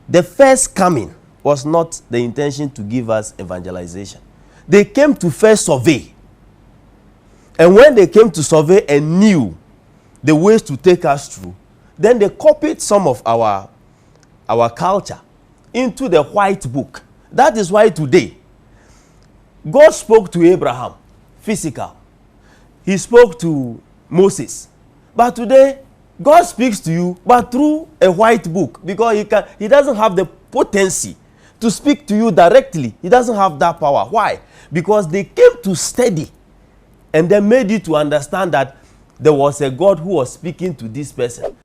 the first coming was not the intention to give us evangelization. They came to first survey. And when they came to survey and knew the ways to take us through, then they copied some of our culture into the white book. That is why today, God spoke to Abraham, physical. He spoke to Moses. But today, God speaks to you, but through a white book, because he doesn't have the potency to speak to you directly. He doesn't have that power. Why? Because they came to study, and they made you to understand that there was a God who was speaking to this person.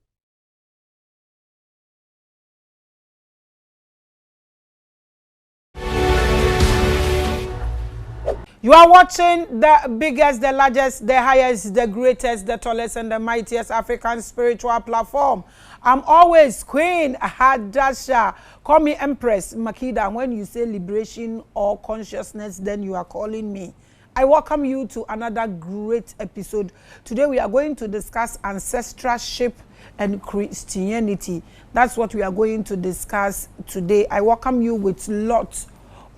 You are watching the biggest, the largest, the highest, the greatest, the tallest, and the mightiest African spiritual platform. I'm always Queen Hadasha. Call me Empress Makida. When you say liberation or consciousness, then you are calling me. I welcome you to another great episode. Today we are going to discuss ancestorship and Christianity. That's what we are going to discuss today. I welcome you with lots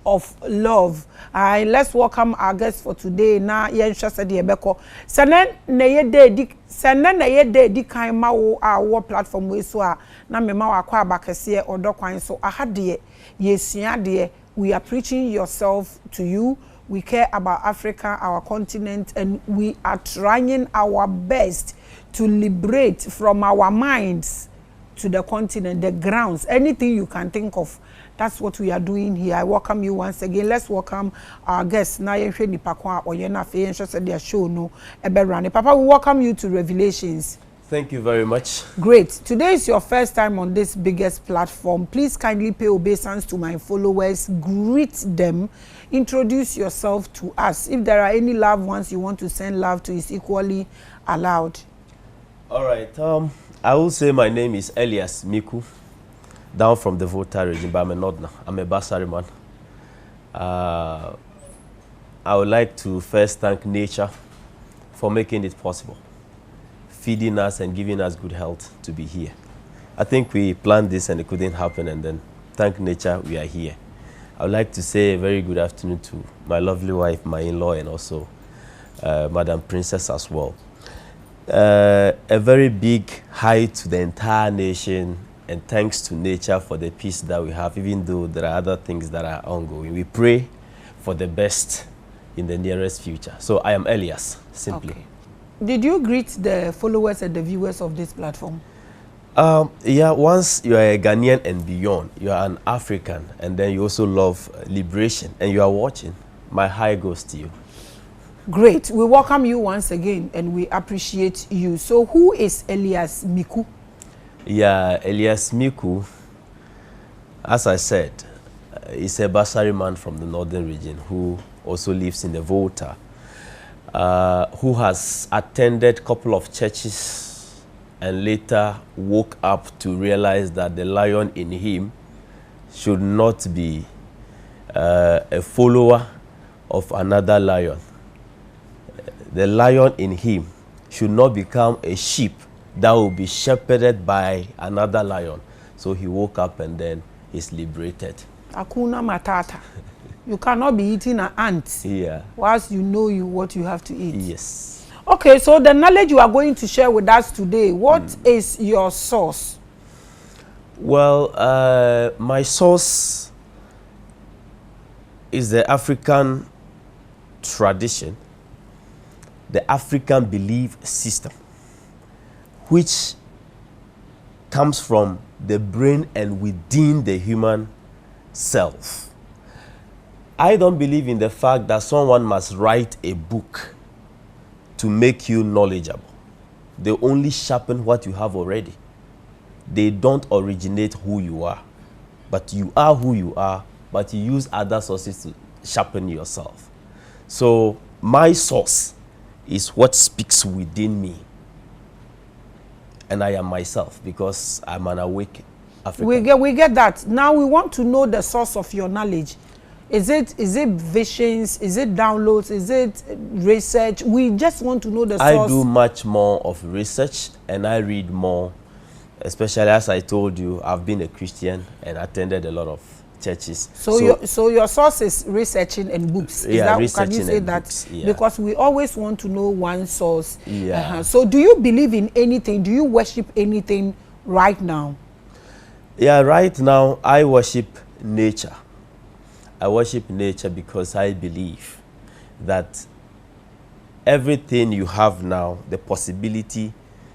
of love. Let's welcome our guest for today. Na yensha said yebeko. Senen na ye di kan ma wo our platform we so na me ma wa kwa abakese odokwan so ahade yesua de we are preaching yourself to you. We care about Africa, our continent, and we are trying our best to liberate from our minds to the continent, the grounds, anything you can think of. That's what we are doing here. I welcome you once again. Let's welcome our guests. Na yenhwe nipa kwa oyena fe yenhwe se dia show no eberane. Papa, we welcome you to Revelations. Thank you very much. Great. Today is your first time on this biggest platform. Please kindly pay obeisance to my followers. Greet them. Introduce yourself to us. If there are any loved ones you want to send love to, is equally allowed. All right. I will say my name is Elias Micku, down from the Volta region, but I'm a Northerner. I'm a Basari man. I would like to first thank nature for making it possible, feeding us and giving us good health to be here. I think we planned this and it couldn't happen, and then thank nature we are here. I would like to say a very good afternoon to my lovely wife, my in-law, and also Madam Princess as well. A very big hi to the entire nation, and thanks to nature for the peace that we have, even though there are other things that are ongoing. We pray for the best in the nearest future. So I am Elias, simply. Okay. Did you greet the followers and the viewers of this platform? Yeah, once you are a Ghanaian and beyond, you are an African, and then you also love liberation, and you are watching, my hi goes to you. Great. We welcome you once again, and we appreciate you. So who is Elias Micku? Yeah, Elias Micku, as I said, is a Basari man from the northern region who also lives in the Volta, who has attended a couple of churches and later woke up to realize that the lion in him should not be a follower of another lion. The lion in him should not become a sheep that will be shepherded by another lion. So he woke up and then he's liberated. Akuna matata. You cannot be eating an ant. Yeah. Whilst you know what you have to eat. Yes. Okay, so the knowledge you are going to share with us today, what is your source? Well, my source is the African tradition, the African belief system, which comes from the brain and within the human self. I don't believe in the fact that someone must write a book to make you knowledgeable. They only sharpen what you have already. They don't originate who you are, but you are who you are, but you use other sources to sharpen yourself. So my source is what speaks within me. And I am myself because I'm an awake African. We get that. Now we want to know the source of your knowledge. Is it visions? Is it downloads? Is it research? We just want to know the source. I do much more of research, and I read more especially as I told you, I've been a Christian and attended a lot of churches. So your source is researching and books. Is yeah, that, can you say that? Books, yeah. Because we always want to know one source. Yeah. So do you believe in anything? Do you worship anything right now? Yeah, right now I worship nature. I worship nature because I believe that everything you have now, the possibility,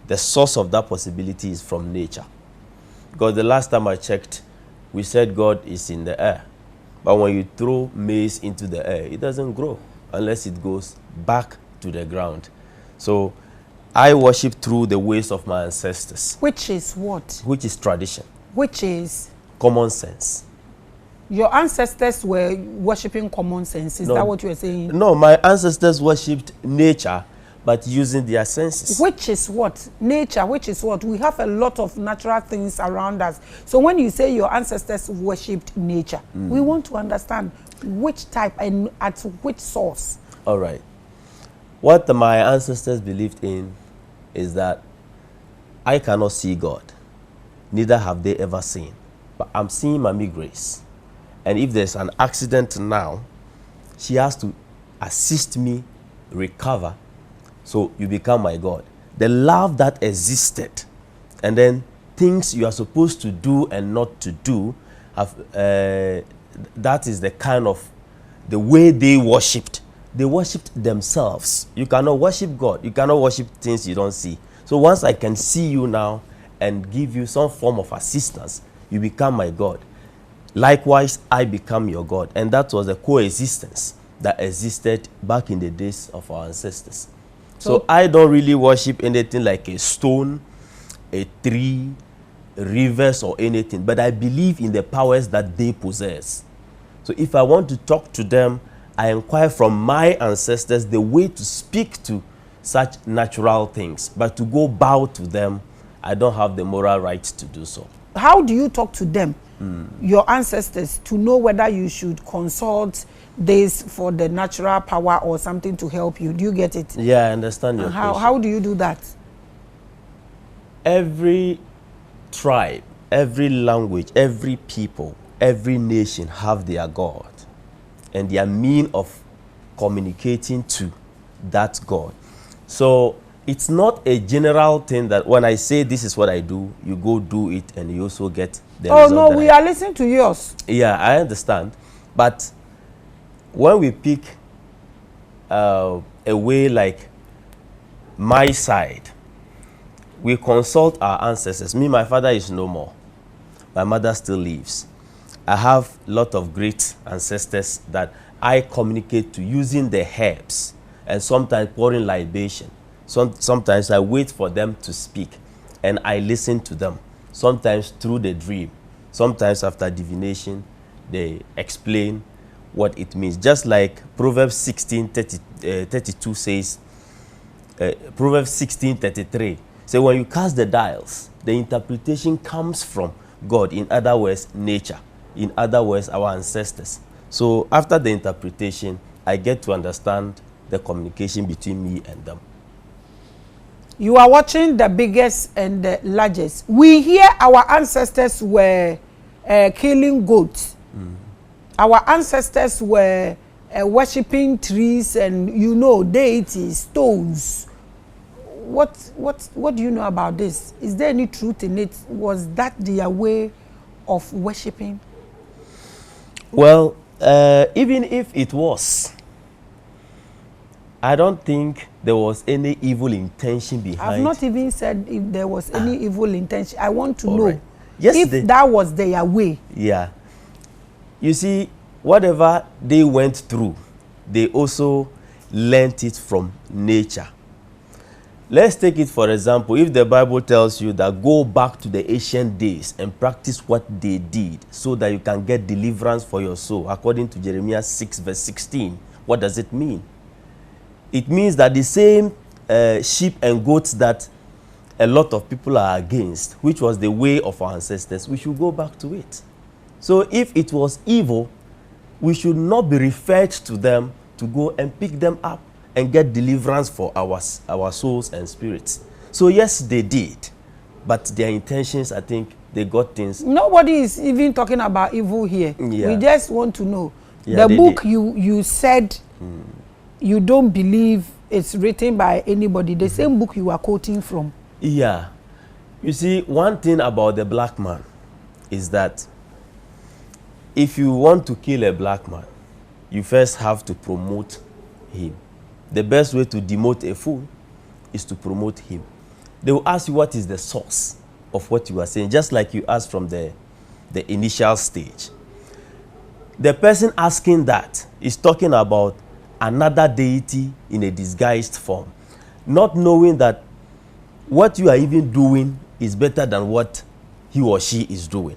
the source of that possibility is from nature. Because the last time I checked, we said God is in the air. But when you throw maize into the air, it doesn't grow unless it goes back to the ground. So I worship through the ways of my ancestors. Which is what? Which is tradition. Which is? Common sense. Your ancestors were worshipping common sense. Is that what you are saying? No, my ancestors worshipped nature, but using their senses. Which is what? Nature, which is what? We have a lot of natural things around us. So when you say your ancestors worshipped nature, we want to understand which type and at which source. All right. What my ancestors believed in is that I cannot see God. Neither have they ever seen. But I'm seeing Maame Grace. And if there's an accident now, she has to assist me recover. So you become my God. The love that existed, and then things you are supposed to do and not to do, have, that is the kind of the way they worshipped. They worshipped themselves. You cannot worship God. You cannot worship things you don't see. So once I can see you now and give you some form of assistance, you become my God. Likewise, I become your God. And that was a coexistence that existed back in the days of our ancestors. So I don't really worship anything like a stone, a tree, rivers, or anything. But I believe in the powers that they possess. So if I want to talk to them, I inquire from my ancestors the way to speak to such natural things. But to go bow to them, I don't have the moral right to do so. How do you talk to them, your ancestors, to know whether you should consult this for the natural power or something to help you? Do you get it? Yeah, I understand your question. How do you do that? Every tribe, every language, every people, every nation have their God and their mean of communicating to that God. So it's not a general thing that when I say this is what I do, you go do it and you also get the result. Oh, no, we are listening to yours. Yeah, I understand. But when we pick a way like my side, we consult our ancestors. Me, my father is no more. My mother still lives. I have a lot of great ancestors that I communicate to using the herbs and sometimes pouring libation. Sometimes I wait for them to speak and I listen to them. Sometimes through the dream. Sometimes after divination, they explain what it means. Just like Proverbs 16:32 says, Proverbs 16:33. So when you cast the dials, the interpretation comes from God. In other words, nature. In other words, our ancestors. So after the interpretation, I get to understand the communication between me and them. You are watching The Biggest and the Largest. We hear our ancestors were killing goats. Our ancestors were worshipping trees and, you know, deities, stones. What do you know about this? Is there any truth in it? Was that their way of worshipping? Well, even if it was, I don't think there was any evil intention behind. I've not even said if there was any evil intention. I want to know if that was their way. Yeah. You see, whatever they went through, they also learnt it from nature. Let's take it for example, if the Bible tells you that go back to the ancient days and practice what they did so that you can get deliverance for your soul, according to Jeremiah 6 verse 16, what does it mean? It means that the same sheep and goats that a lot of people are against, which was the way of our ancestors, we should go back to it. So if it was evil, we should not be referred to them to go and pick them up and get deliverance for our souls and spirits. So yes, they did. but their intentions, I think, they got things. Nobody is even talking about evil here. Yeah. We just want to know. Yeah, the book you said you don't believe it's written by anybody. The same book you are quoting from. Yeah. You see, one thing about the black man is that if you want to kill a black man, you first have to promote him. The best way to demote a fool is to promote him. They will ask you what is the source of what you are saying, just like you asked from the initial stage. The person asking that is talking about another deity in a disguised form, not knowing that what you are even doing is better than what he or she is doing.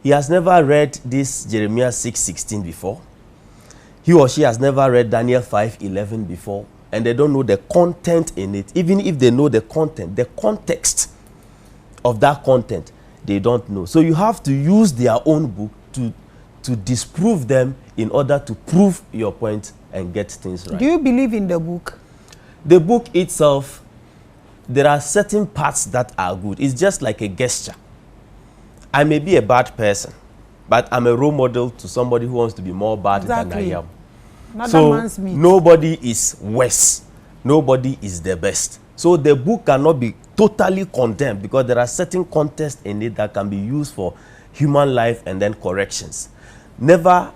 He has never read this Jeremiah 6:16 before. He or she has never read Daniel 5:11 before, and they don't know the content in it. Even if they know the content, the context of that content, they don't know. So you have to use their own book to disprove them in order to prove your point and get things right. Do you believe in the book? The book itself, there are certain parts that are good. It's just like a gesture. I may be a bad person, but I'm a role model to somebody who wants to be more bad than I am. So nobody is worse. Nobody is the best. So the book cannot be totally condemned because there are certain context in it that can be used for human life and then corrections. Never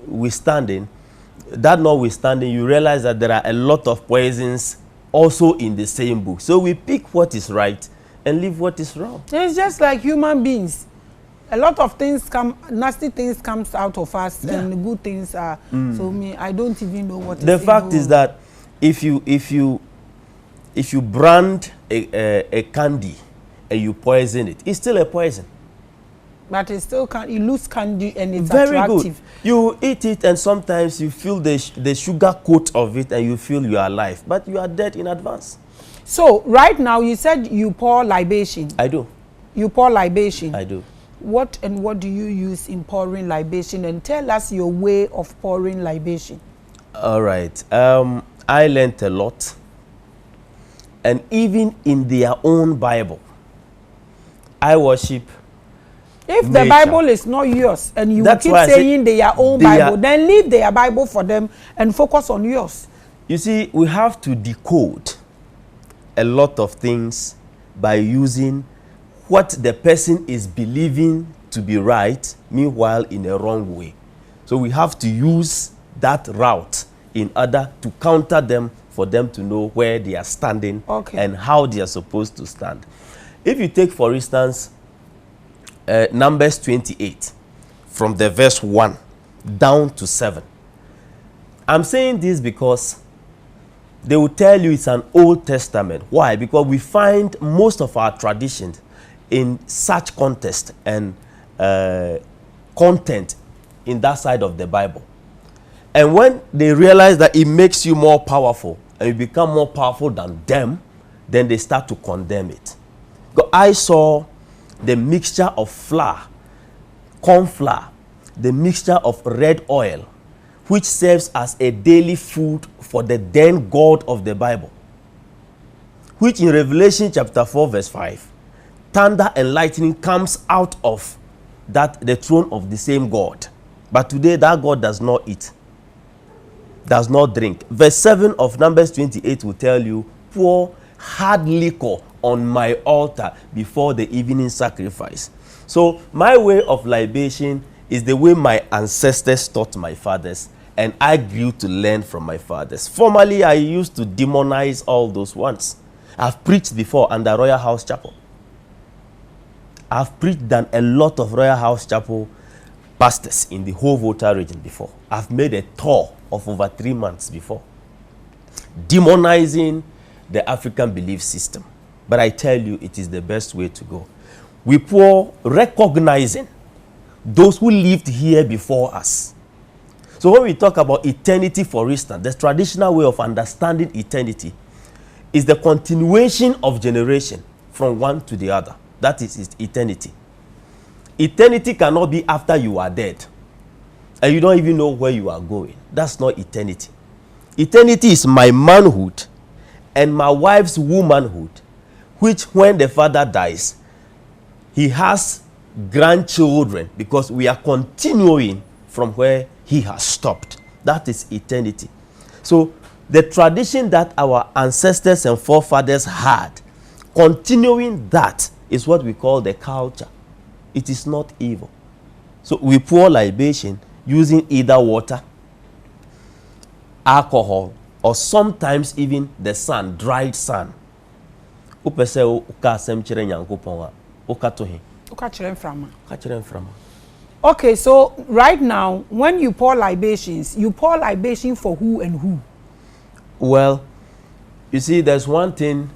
withstanding, you realize that there are a lot of poisons also in the same book. So we pick what is right and leave what is wrong. It's just like human beings. A lot of things nasty things comes out of us, and good things are. So I don't even know what. The fact is that if you brand a candy and you poison it, it's still a poison. But it still it looks candy and it's very attractive. Good. You eat it and sometimes you feel the sugar coat of it and you feel you are alive, but you are dead in advance. So right now you said you pour libation. I do. You pour libation. I do. What do you use in pouring libation, and tell us your way of pouring libation? All right. I learned a lot, and even in their own Bible, I worship. If the Bible is not yours and you keep saying their own Bible, then leave their Bible for them and focus on yours. You see, we have to decode a lot of things by using what the person is believing to be right, meanwhile in a wrong way. So we have to use that route in order to counter them, for them to know where they are standing and how they are supposed to stand. If you take, for instance, Numbers 28, from the verse 1 down to 7. I'm saying this because they will tell you it's an Old Testament. Why? Because we find most of our traditions in such context and content in that side of the Bible. And when they realize that it makes you more powerful and you become more powerful than them, then they start to condemn it. Because I saw the mixture of flour, corn flour, the mixture of red oil, which serves as a daily food for the then God of the Bible, which in Revelation chapter 4 verse 5, thunder and lightning comes out of the throne of the same God. But today that God does not eat, does not drink. Verse 7 of Numbers 28 will tell you, pour hard liquor on my altar before the evening sacrifice. So my way of libation is the way my ancestors taught my fathers, and I grew to learn from my fathers. Formerly, I used to demonize all those ones. I've preached before under Royal House Chapel. I've preached than a lot of Royal House Chapel pastors in the whole Volta region before. I've made a tour of over 3 months before, demonizing the African belief system. But I tell you, it is the best way to go. We pour recognizing those who lived here before us. So when we talk about eternity, for instance, the traditional way of understanding eternity is the continuation of generation from one to the other. That is eternity. Eternity cannot be after you are dead and you don't even know where you are going. That's not eternity. Eternity is my manhood and my wife's womanhood which when the father dies, he has grandchildren, because we are continuing from where he has stopped. That is eternity. So the tradition that our ancestors and forefathers had, continuing that is what we call the culture. It is not evil. So we pour libation using either water, alcohol, or sometimes even the sun, dried sun. Okay, so right now, when you pour libations, you pour libation for who and who? Well, you see, there's one thing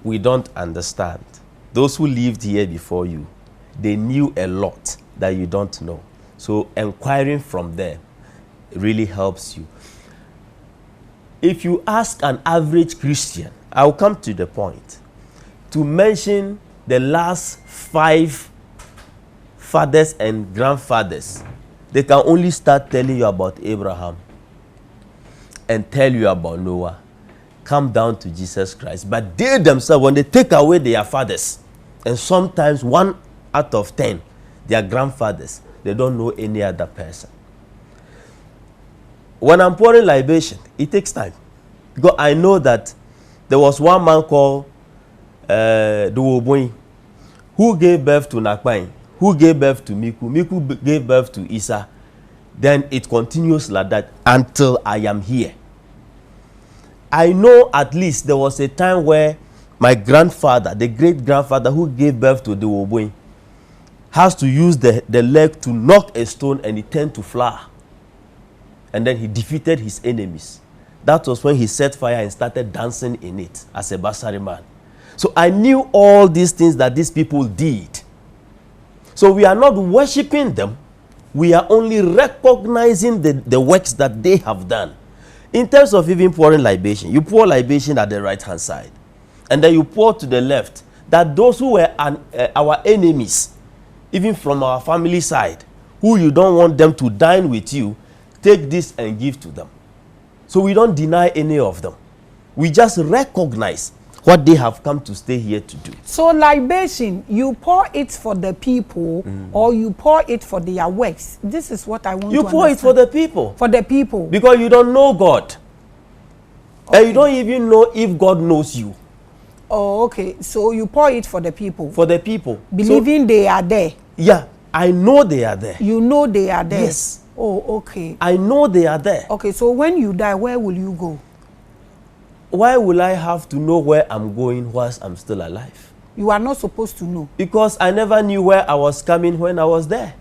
we don't understand. Those who lived here before you, they knew a lot that you don't know. So inquiring from them really helps you. If you ask an average Christian, I'll come to the point, to mention the last 5 fathers and grandfathers, they can only start telling you about Abraham and tell you about Noah, come down to Jesus Christ. But they themselves, when they take away their fathers, and sometimes 1 out of 10, their grandfathers, they don't know any other person. When I'm pouring libation, it takes time. Because I know that there was one man called Duoboy, who gave birth to Nakpain, who gave birth to Micku, Micku gave birth to Isa. Then it continues like that until I am here. I know at least there was a time where my grandfather, the great-grandfather who gave birth to the Duoboy, has to use the leg to knock a stone and it turned to flour. And then he defeated his enemies. That was when he set fire and started dancing in it as a Basari man. So I knew all these things that these people did. So we are not worshiping them. We are only recognizing the works that they have done. In terms of even pouring libation, you pour libation at the right-hand side. And then you pour to the left. That those who were our enemies, even from our family side, who you don't want them to dine with you, take this and give to them. So we don't deny any of them. We just recognize what they have come to stay here to do. So libation, you pour it for the people or you pour it for their works. This is what I want to understand. You pour it for the people. For the people. Because you don't know God. Okay. And you don't even know if God knows you. Oh, okay. So you pour it for the people. For the people. Believing so, they are there. Yeah, I know they are there. You know they are there? Yes. Oh, okay. I know they are there. Okay, so when you die, where will you go? Why will I have to know where I'm going whilst I'm still alive? You are not supposed to know. Because I never knew where I was coming when I was there.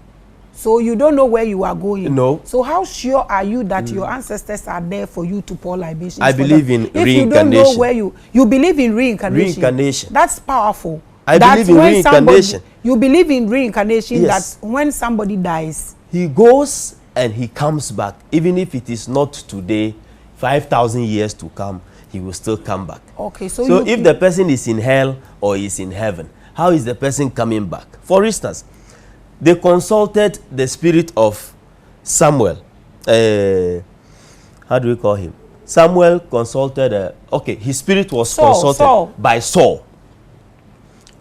So you don't know where you are going? No. So how sure are you that your ancestors are there for you to pour libations? I believe in reincarnation. If you don't know where you believe in reincarnation. Reincarnation. That's powerful. I believe in reincarnation. You believe in reincarnation, yes. That when somebody dies, he goes and he comes back. Even if it is not today, 5,000 years to come, he will still come back. Okay, so if the person is in hell or is in heaven, how is the person coming back? For instance, they consulted the spirit of Samuel. How do we call him? Samuel consulted, his spirit was consulted by Saul.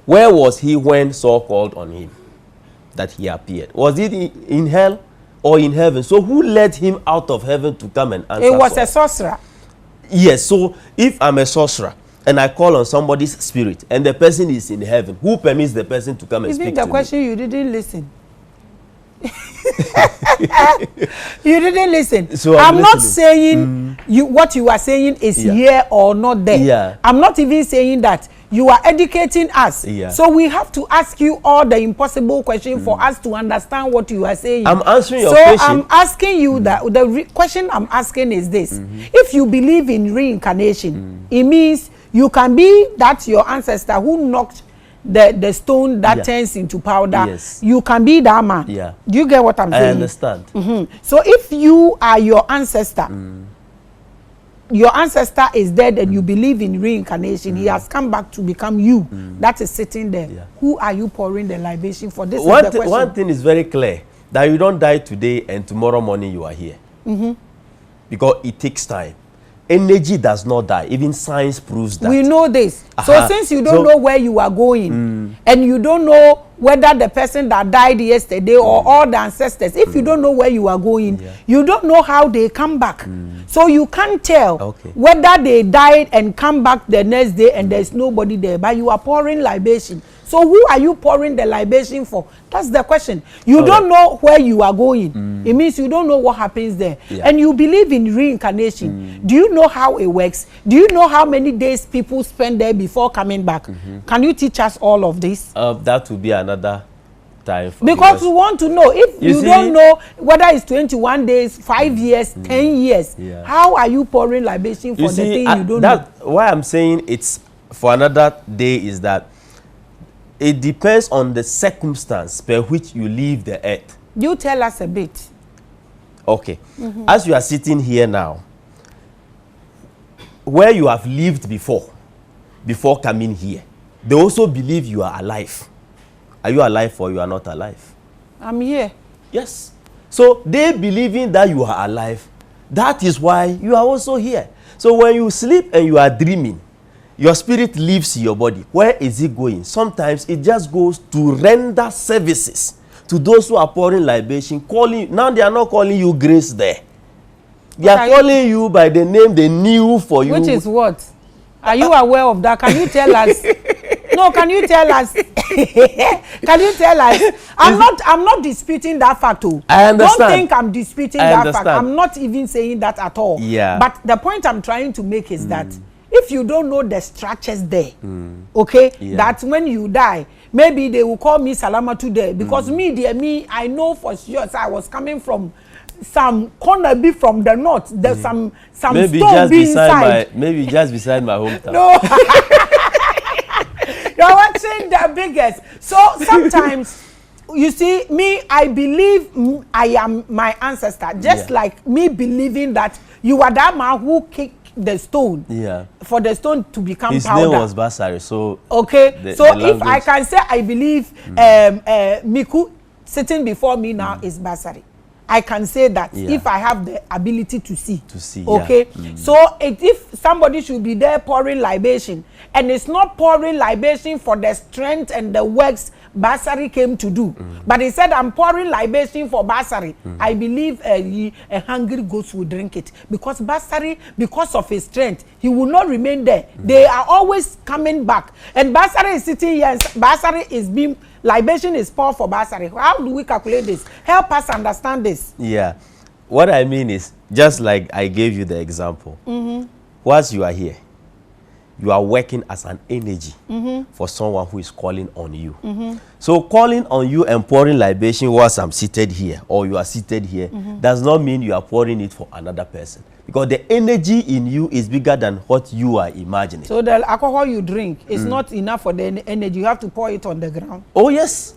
Where was he when Saul called on him that he appeared? Was it in hell or in heaven? So who led him out of heaven to come and answer? It was Saul? a sorcerer. Yes, so if I'm a sorcerer and I call on somebody's spirit and the person is in heaven, who permits the person to come and speak to me? Even the question you didn't listen. You didn't listen. So I'm not saying what you are saying is here or not there. Yeah. I'm not even saying that. You are educating us. Yeah. So we have to ask you all the impossible questions for us to understand what you are saying. I'm answering your question. So I'm asking you that the question I'm asking is this. If you believe in reincarnation, it means you can be that your ancestor who knocked the stone that turns into powder. Yes. You can be that man. Yeah. Do you get what I'm saying? I understand. So if you are your ancestor, your ancestor is dead and you believe in reincarnation, he has come back to become you. That is sitting there. Yeah. Who are you pouring the libation for? This is the question. One thing is very clear, that you don't die today and tomorrow morning you are here. Because it takes time. energy does not die. Even science proves that. We know this. So since you don't know where you are going, and you don't know whether the person that died yesterday or all the ancestors, if you don't know where you are going, you don't know how they come back. So you can't tell whether they died and come back the next day and there's nobody there, but you are pouring libation. So who are you pouring the libation for? That's the question. You don't know where you are going. It means you don't know what happens there. And you believe in reincarnation. Do you know how it works? Do you know how many days people spend there before coming back? Can you teach us all of this? That will be another time. Because we want to know. If you don't know whether it's 21 days, 5 years, 10 years, how are you pouring libation for the thing you don't know? Why I'm saying it's for another day is that it depends on the circumstance by which you leave the earth. You tell us a bit. Okay. As you are sitting here now, where you have lived before coming here, they also believe you are alive. Are you alive or you are not alive? I'm here. Yes. So they believing that you are alive, that is why you are also here. So when you sleep and you are dreaming, your spirit leaves your body. Where is it going? Sometimes it just goes to render services to those who are pouring libation, calling. Now they are not calling you grace there. They are calling you by the name they knew for you. Which is what? Are you aware of that? Can you tell us? No, can you tell us? Can you tell us? I'm not disputing that fact too. I understand. Don't think I'm disputing that fact. I'm not even saying that at all. Yeah. But the point I'm trying to make is that if you don't know the structures there, okay, that when you die, maybe they will call me Salamatu there because me, I know for sure. So I was coming from some corner be from the north. There's some maybe stone just be beside inside. maybe just beside my hometown. No. You're watching the biggest. So sometimes, you see, me, I believe I am my ancestor. Just like me believing that you are that man who kicked the stone for the stone to become his powder. His name was Basari. So okay, so if I can say I believe Micku sitting before me now is Basari, I can say that if I have the ability to see. Okay, so if somebody should be there pouring libation, and it's not pouring libation for the strength and the works Basari came to do, but he said, I'm pouring libation for Basari. I believe a hungry ghost will drink it because Basari, because of his strength, he will not remain there. They are always coming back, and Basari is sitting here. Basari is being libation is poured for Basari. How do we calculate this? Help us understand this. Yeah, what I mean is just like I gave you the example. Whilst you are here, you are working as an energy for someone who is calling on you. So calling on you and pouring libation whilst I'm seated here or you are seated here does not mean you are pouring it for another person. Because the energy in you is bigger than what you are imagining. So the alcohol you drink is not enough for the energy. You have to pour it on the ground. Oh, yes.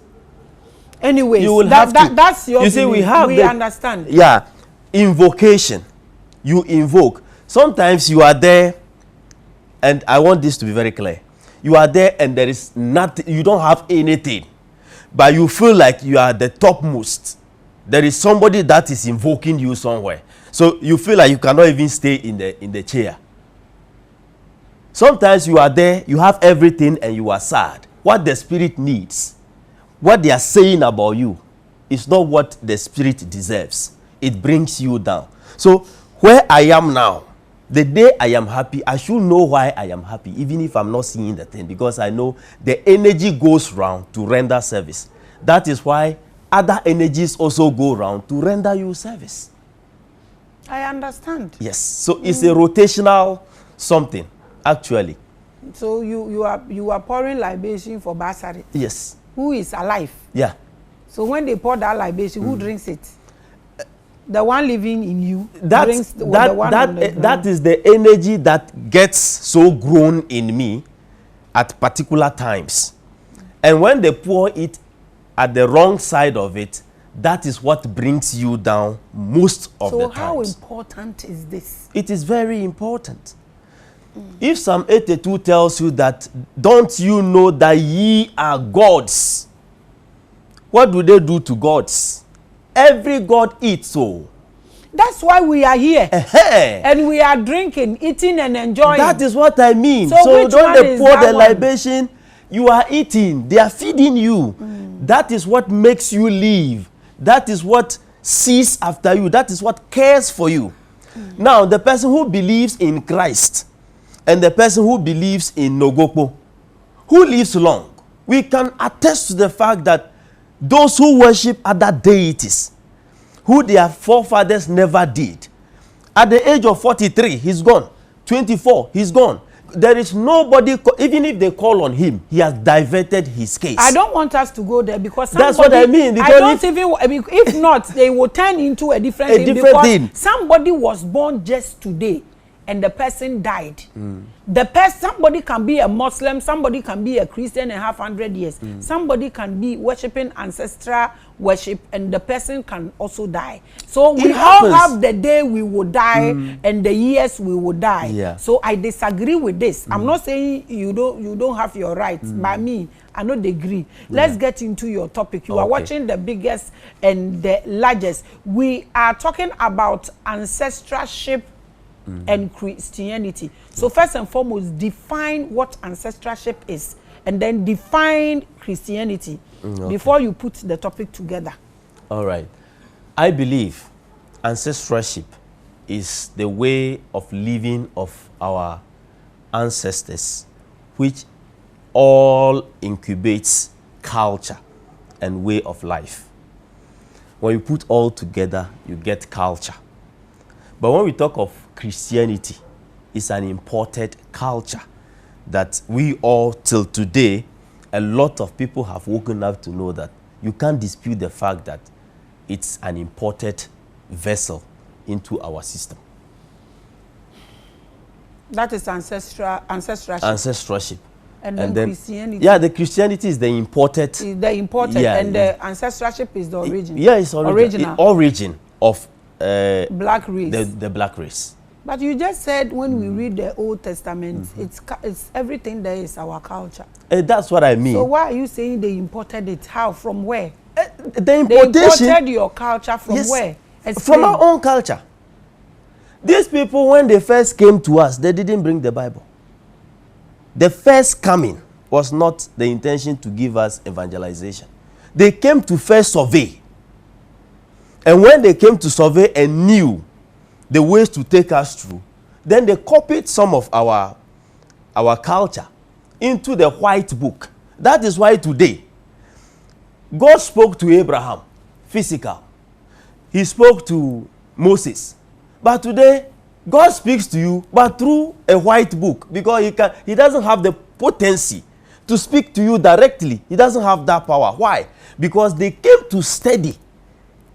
Anyways, you will have to. That's your you see, belief. We understand. Yeah. Invocation. You invoke. Sometimes you are there, and I want this to be very clear. You are there and there is nothing. You don't have anything. But you feel like you are the topmost. There is somebody that is invoking you somewhere. So you feel like you cannot even stay in the chair. Sometimes you are there, you have everything and you are sad. What the spirit needs, what they are saying about you, is not what the spirit deserves. It brings you down. So where I am now, the day I am happy, I should know why I am happy, even if I'm not seeing the thing, because I know the energy goes round to render service. That is why other energies also go round to render you service. I understand. Yes. So it's a rotational something, actually. So you are pouring libation for Basari. Yes. Who is alive? Yeah. So when they pour that libation, who drinks it? The one living in you that is the energy that gets so grown in me at particular times. And when they pour it at the wrong side of it, that is what brings you down most of the times. So how important is this? It is very important. If Psalm 82 tells you that, don't you know that ye are gods? What do they do to gods? Every god eats so. That's why we are here. And we are drinking, eating, and enjoying. That is what I mean. So don't they pour the libation? You are eating. They are feeding you. That is what makes you live. That is what sees after you. That is what cares for you. Now, the person who believes in Christ and the person who believes in Nogopo, who lives long, we can attest to the fact that those who worship other deities, who their forefathers never did, at the age of 43, he's gone. 24, he's gone. There is nobody, even if they call on him, he has diverted his case. I don't want us to go there because that's what I mean. I don't even, if not, they will turn into a different thing. Different thing. Somebody was born just today and the person died. Somebody can be a Muslim, somebody can be a Christian and have 100 years. Somebody can be worshipping ancestral worship and the person can also die. So we all have the day we will die and the years we will die. Yeah. So I disagree with this. I'm not saying you don't have your rights. By me, I don't agree. Let's get into your topic. You are watching the biggest and the largest. We are talking about ancestorship and Christianity. So first and foremost, define what ancestorship is and then define Christianity before you put the topic together. All right. I believe ancestorship is the way of living of our ancestors, which all incubates culture and way of life. When you put all together, you get culture. But when we talk of Christianity, it's an imported culture that we all, till today, a lot of people have woken up to know that you can't dispute the fact that it's an imported vessel into our system. That is ancestral, ancestorship. And then Christianity. Yeah, the Christianity is the imported. The imported, and the ancestorship is the origin. Yeah, it's original. Origin of black race. The black race. But you just said when we read the Old Testament, it's everything there is our culture. That's what I mean. So why are you saying they imported it? How? From where? The importation. They imported your culture from where? From our own culture. These people, when they first came to us, they didn't bring the Bible. The first coming was not the intention to give us evangelization. They came to first survey. And when they came to survey and knew the ways to take us through, then they copied some of our culture into the white book. That is why today, God spoke to Abraham, physical. He spoke to Moses. But today, God speaks to you, but through a white book, because he doesn't have the potency to speak to you directly. He doesn't have that power. Why? Because they came to study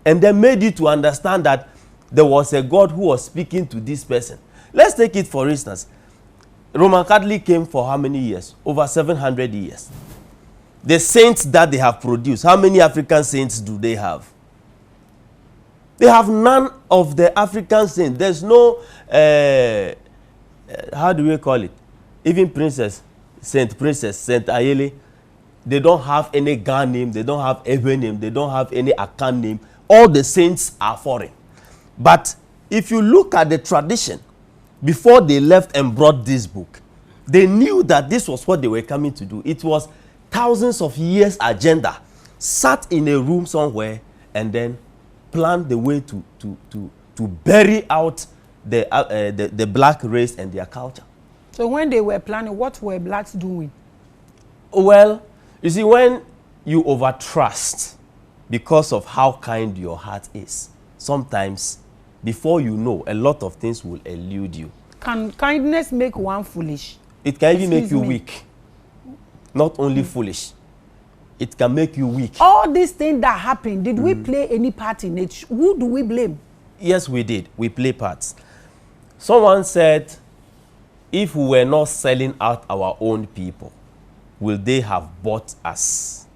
and they made you to understand that there was a God who was speaking to this person. Let's take it for instance. Roman Catholic came for how many years? Over 700 years. The saints that they have produced, how many African saints do they have? They have none of the African saints. There's no, how do we call it? Even Saint Ayele, they don't have any Ga name, they don't have Ewe name, they don't have any Akan name. All the saints are foreign. But if you look at the tradition, before they left and brought this book, they knew that this was what they were coming to do. It was thousands of years agenda, sat in a room somewhere and then planned the way to bury out the black race and their culture. So when they were planning, what were blacks doing? Well, you see, when you overtrust because of how kind your heart is, sometimes before you know, a lot of things will elude you. Can kindness make one foolish? It can even make you weak. Not only foolish. It can make you weak. All these things that happened, did we play any part in it? Who do we blame? Yes, we did. We play parts. Someone said, if we were not selling out our own people, will they have bought us?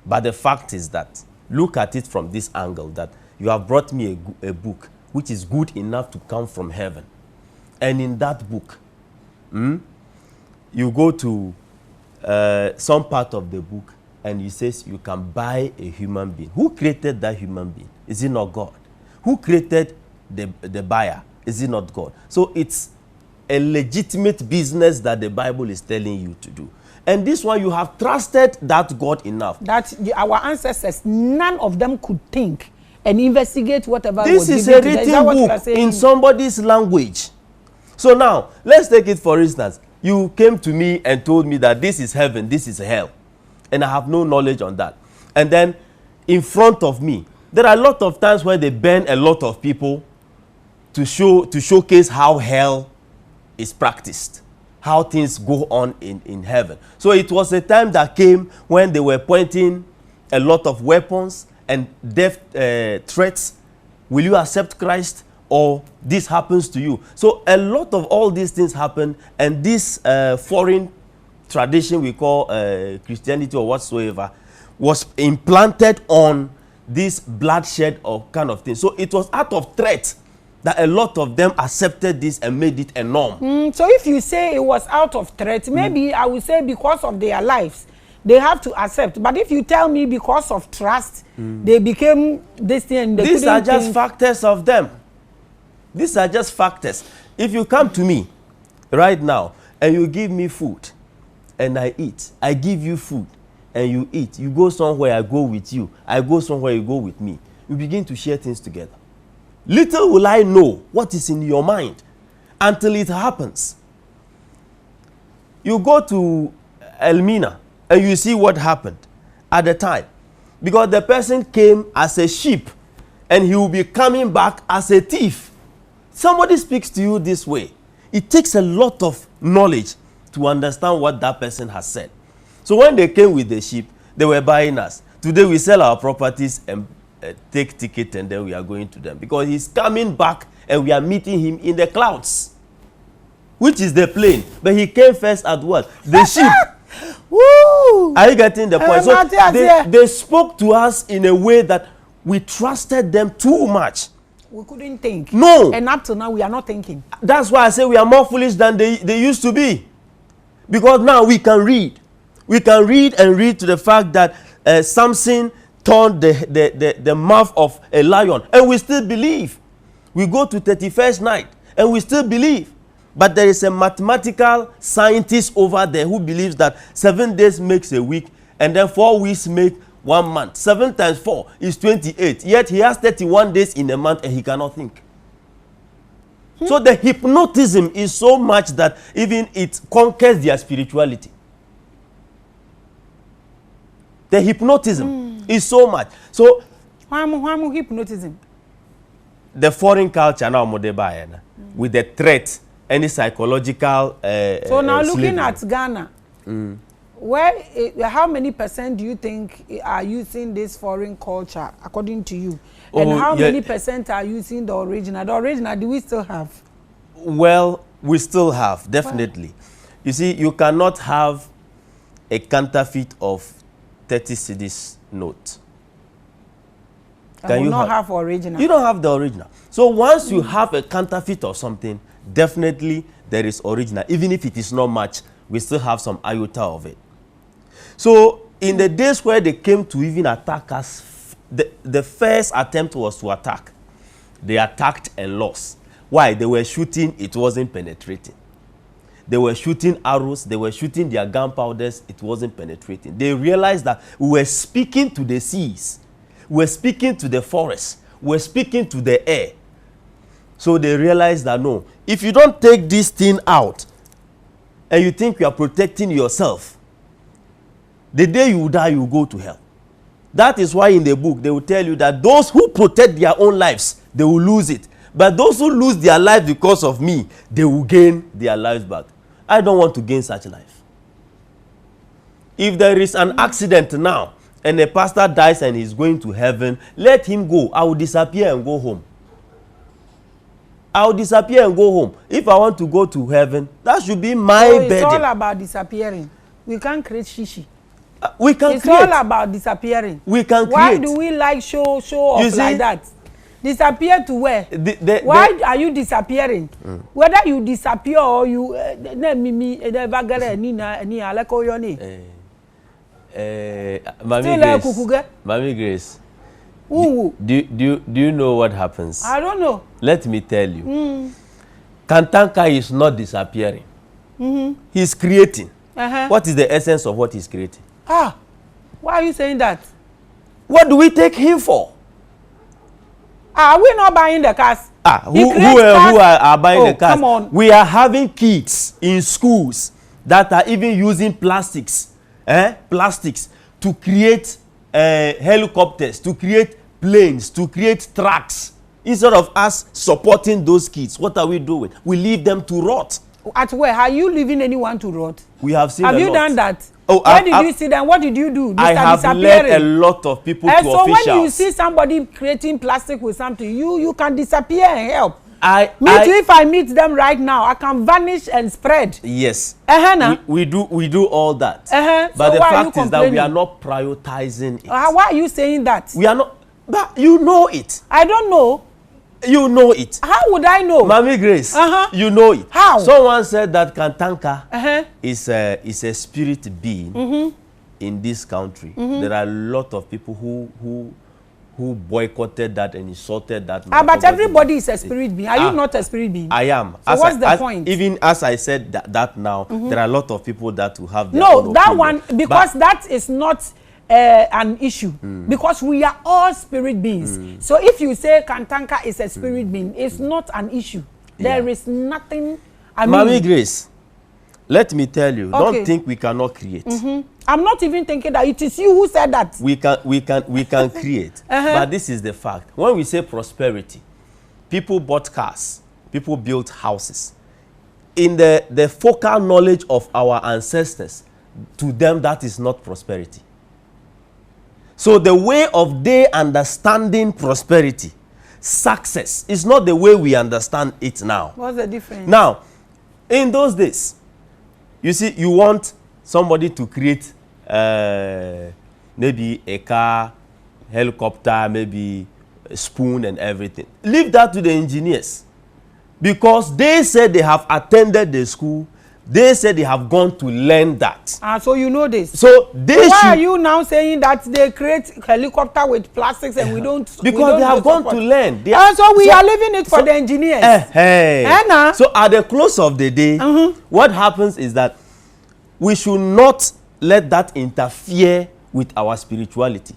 But the fact is that, look at it from this angle, that you have brought me a book which is good enough to come from heaven. And in that book, you go to some part of the book and it says you can buy a human being. Who created that human being? Is it not God? who created the buyer? Is it not God? So it's a legitimate business that the Bible is telling you to do. And this one, you have trusted that God enough. That our ancestors, none of them could think and investigate whatever. This is a written book in somebody's language. So now, let's take it for instance. You came to me and told me that this is heaven, this is hell. And I have no knowledge on that. And then, in front of me, there are a lot of times where they burn a lot of people to showcase how hell is practiced, how things go on in heaven. So it was a time that came when they were pointing a lot of weapons and death threats. Will you accept Christ or this happens to you? So a lot of all these things happen, and this foreign tradition we call Christianity or whatsoever was implanted on this bloodshed or kind of thing. So it was out of threat that a lot of them accepted this and made it a norm. So if you say it was out of threat, maybe I would say because of their lives, they have to accept. But if you tell me because of trust, they became this thing. These are just factors of them. These are just factors. If you come to me right now and you give me food and I eat, I give you food and you eat, you go somewhere, I go with you, I go somewhere, you go with me. We begin to share things together. Little will I know what is in your mind until it happens. You go to Elmina and you see what happened at the time. Because the person came as a sheep and he will be coming back as a thief. Somebody speaks to you this way. It takes a lot of knowledge to understand what that person has said. So when they came with the sheep, they were buying us. Today we sell our properties and take ticket and then we are going to them. Because he's coming back and we are meeting him in the clouds. Which is the plane. But he came first at what? The sheep. Woo! Are you getting the point? So they spoke to us in a way that we trusted them too much. We couldn't think. No. And up to now, we are not thinking. That's why I say we are more foolish than they used to be. Because now we can read. We can read and read to the fact that Samson turned the mouth of a lion. And we still believe. We go to 31st night and we still believe. But there is a mathematical scientist over there who believes that 7 days makes a week and then 4 weeks make 1 month. 7 times 4 is 28. Yet he has 31 days in a month and he cannot think. So the hypnotism is so much that even it conquers their spirituality. The hypnotism is so much. So why hypnotism? The foreign culture now with the threat, any psychological so now looking at Ghana, where how many percent do you think are using this foreign culture according to you? And how many percent are using the original? The original, do we still have? Well, we still have, definitely. You see, you cannot have a counterfeit of 30 cedis note. Can you not have original? You don't have the original. So once you have a counterfeit of something, definitely there is original. Even if it is not much, we still have some iota of it. So in the days where they came to even attack us, the first attempt was to attack. They attacked and lost. Why? They were shooting, it wasn't penetrating. They were shooting arrows, they were shooting their gunpowders, it wasn't penetrating. They realized that we were speaking to the seas, we were speaking to the forest, we were speaking to the air. So they realized that no, if you don't take this thing out and you think you are protecting yourself, the day you die, you go to hell. That is why in the book they will tell you that those who protect their own lives, they will lose it. But those who lose their life because of me, they will gain their lives back. I don't want to gain such life. If there is an accident now and a pastor dies and he's going to heaven, let him go. I will disappear and go home. I will disappear and go home. If I want to go to heaven, that should be my burden. It's all about disappearing. We can't create shishi. We can it's create. All about disappearing. We can create. Why do we like show off like that? Disappear to where? Why are you disappearing? Whether you disappear or you Maame Grace. Who? Do you know what happens? I don't know. Let me tell you. Kantanka is not disappearing. He's creating. What is the essence of what he's creating? Ah, why are you saying that? What do we take him for? Are we not buying the cars? Who are buying the cars? Come on. We are having kids in schools that are even using plastics to create helicopters, to create planes, to create tracks. Instead of us supporting those kids, what are we doing? We leave them to rot. At where? Are you leaving anyone to rot? We have seen Have a you lot. done that? Oh, where did you see them? What did you do? I have led a lot of people to so officials. when you see somebody creating plastic with something, you can disappear and help. If I meet them right now, I can vanish and spread. Yes. We do all that. But So the why fact is that we are not prioritizing it. Why are you saying that? We are not. But you know it. I don't know. You know it. How would I know? Mami Grace, you know it. How? Someone said that Kantanka is a spirit being in this country. There are a lot of people who boycotted that and insulted that. But everybody is a spirit being. Are you not a spirit being? I am. So what's the point? Even as I said that now, there are a lot of people that will have their No, own that opinion. one, because that is not an issue. Because we are all spirit beings. So if you say Kantanka is a spirit being, it's not an issue. There is nothing. Mami Grace, let me tell you, Okay. don't think we cannot create. I'm not even thinking that it is you who said that. We can create. But this is the fact. When we say prosperity, people bought cars, people built houses. In the focal knowledge of our ancestors, to them that is not prosperity. So the way of they understanding prosperity, success, is not the way we understand it now. What's the difference? Now, in those days, you see, you want somebody to create maybe a car, helicopter, maybe a spoon and everything. Leave that to the engineers. Because they said they have attended the school. They said they have gone to learn that. So you know this. So they why are you now saying that they create helicopter with plastics and we don't? Because they have gone to learn. So we are leaving it for the engineers. So at the close of the day, what happens is that we should not let that interfere with our spirituality.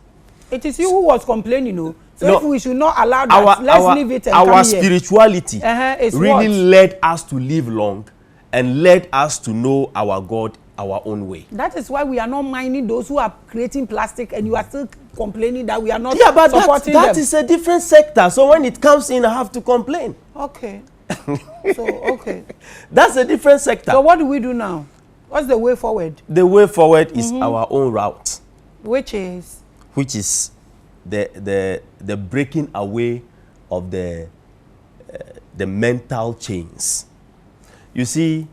It is you who was complaining, you know. So no, if we should not allow that, let's leave it and our come spirituality really what? led us to live long and led us to know our God our own way. That is why we are not minding those who are creating plastic, and you are still complaining that we are not supporting them. That is a different sector. So when it comes in, I have to complain. Okay. That's a different sector. So what do we do now? What's the way forward? The way forward is our own route. Which is the breaking away of the mental chains. You see,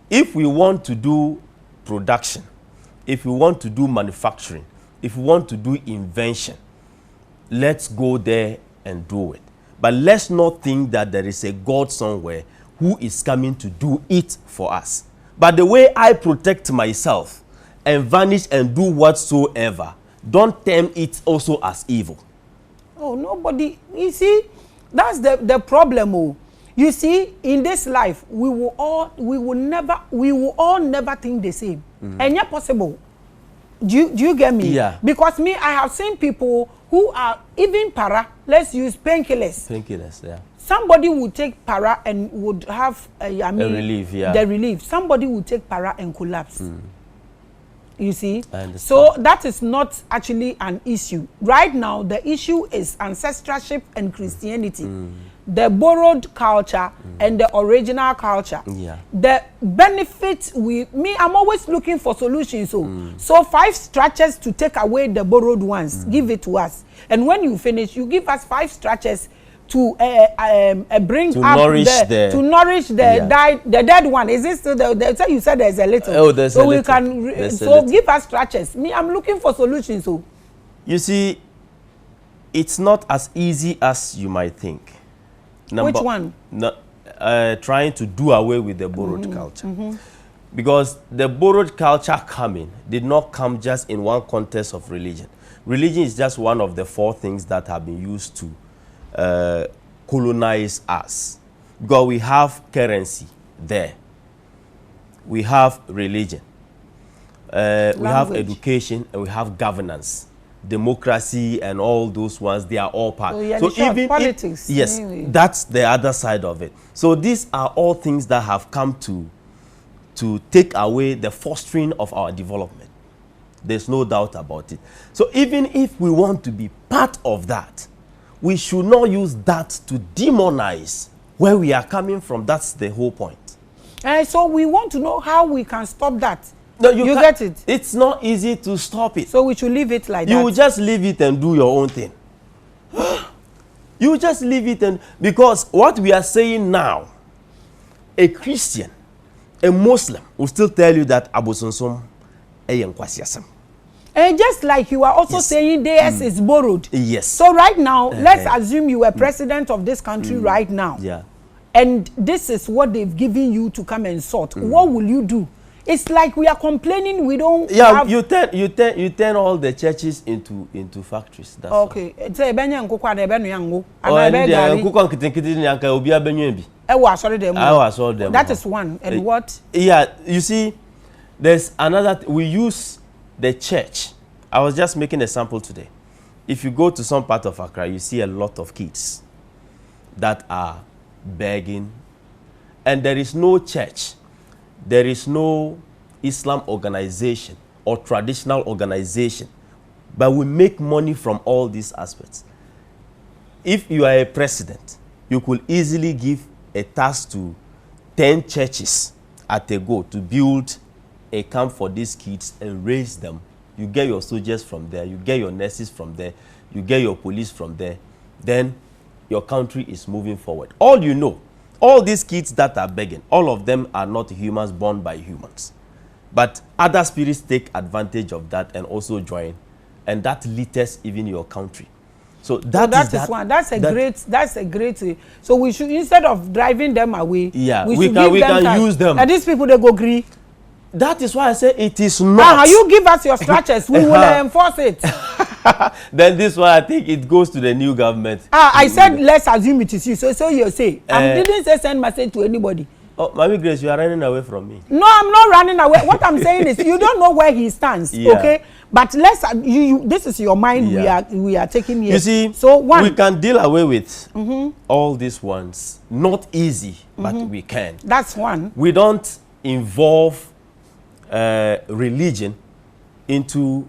if we want to do production, if we want to do manufacturing, if we want to do invention, let's go there and do it. But let's not think that there is a God somewhere who is coming to do it for us. But the way I protect myself and vanish and do whatsoever, don't term it also as evil. Oh, nobody. You see, that's the problem. Oh. You see, in this life, we will all never think the same. And yet possible. Do you get me? Yeah. Because me, I have seen people who are even para. Let's use painkillers. Painkillers, yeah. Somebody would take para and would have a relief, yeah. The relief. Somebody would take para and collapse. You see? I understand. So that is not actually an issue. Right now, the issue is ancestorship and Christianity. The borrowed culture and the original culture. Yeah. The benefits I'm always looking for solutions. So 5 structures to take away the borrowed ones. Give it to us. And when you finish, you give us 5 structures to bring to up nourish the dead one. Is it still so you said there's a little? Oh, there's so a we little. can give us structures. I'm looking for solutions. So you see, it's not as easy as you might think. Which one? Trying to do away with the borrowed culture. Because the borrowed culture coming did not come just in one context of religion. Religion is just one of the 4 things that have been used to colonize us. Because we have currency there. We have religion. We have education, and we have governance. Democracy and all those ones, they are all part. So even politics. Yes, really. That's the other side of it. So these are all things that have come to take away the fostering of our development. There's no doubt about it. So even if we want to be part of that, we should not use that to demonize where we are coming from. That's the whole point. And so we want to know how we can stop that. No, you get it? It's not easy to stop it. So we should leave it like that. You just leave it and do your own thing. You just leave it, and because what we are saying now, a Christian, a Muslim will still tell you that Abu Sunsum Eyankwasiasam. And just like you are also saying theirs is borrowed. Yes. So right now, let's assume you were president of this country right now. Yeah. And this is what they've given you to come and sort. What will you do? It's like we are complaining we don't have... you turn all the churches into factories. That's okay. It's a benye nkukwa na ebe no yango. That is one. And what? Yeah, you see, there's another... We use the church. I was just making a sample today. If you go to some part of Accra, you see a lot of kids that are begging. And there is no church. There is no Islam organization or traditional organization, but we make money from all these aspects. If you are a president, you could easily give a task to 10 churches at a go to build a camp for these kids and raise them. You get your soldiers from there, you get your nurses from there, you get your police from there, then your country is moving forward. All you know, all these kids that are begging, all of them are not humans born by humans. But other spirits take advantage of that and also join. And that litters even your country. So that is one. That's a great. So we should, instead of driving them away, we can use them. And these people, they go agree. That is why I say it is not. You give us your structures, we will enforce it. Then this one, I think it goes to the new government. I said let's assume it is you. So you say I didn't say send message to anybody. Oh, Mami Grace, you are running away from me. No, I'm not running away. What I'm saying is you don't know where he stands. Okay, but let's this is your mind. We are taking here. You see, so one, we can deal away with all these ones. Not easy, but we can. That's one. We don't involve religion into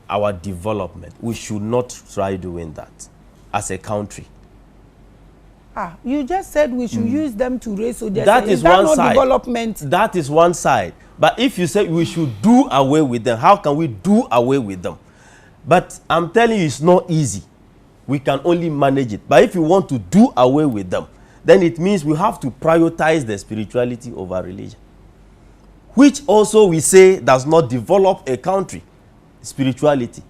our development. We should not try doing that as a country. You just said we should use them to raise soldiers. That is one side. Development? That is one side. But if you say we should do away with them, how can we do away with them? But I'm telling you, it's not easy. We can only manage it. But if you want to do away with them, then it means we have to prioritize the spirituality over religion, which also we say does not develop a country. Spirituality.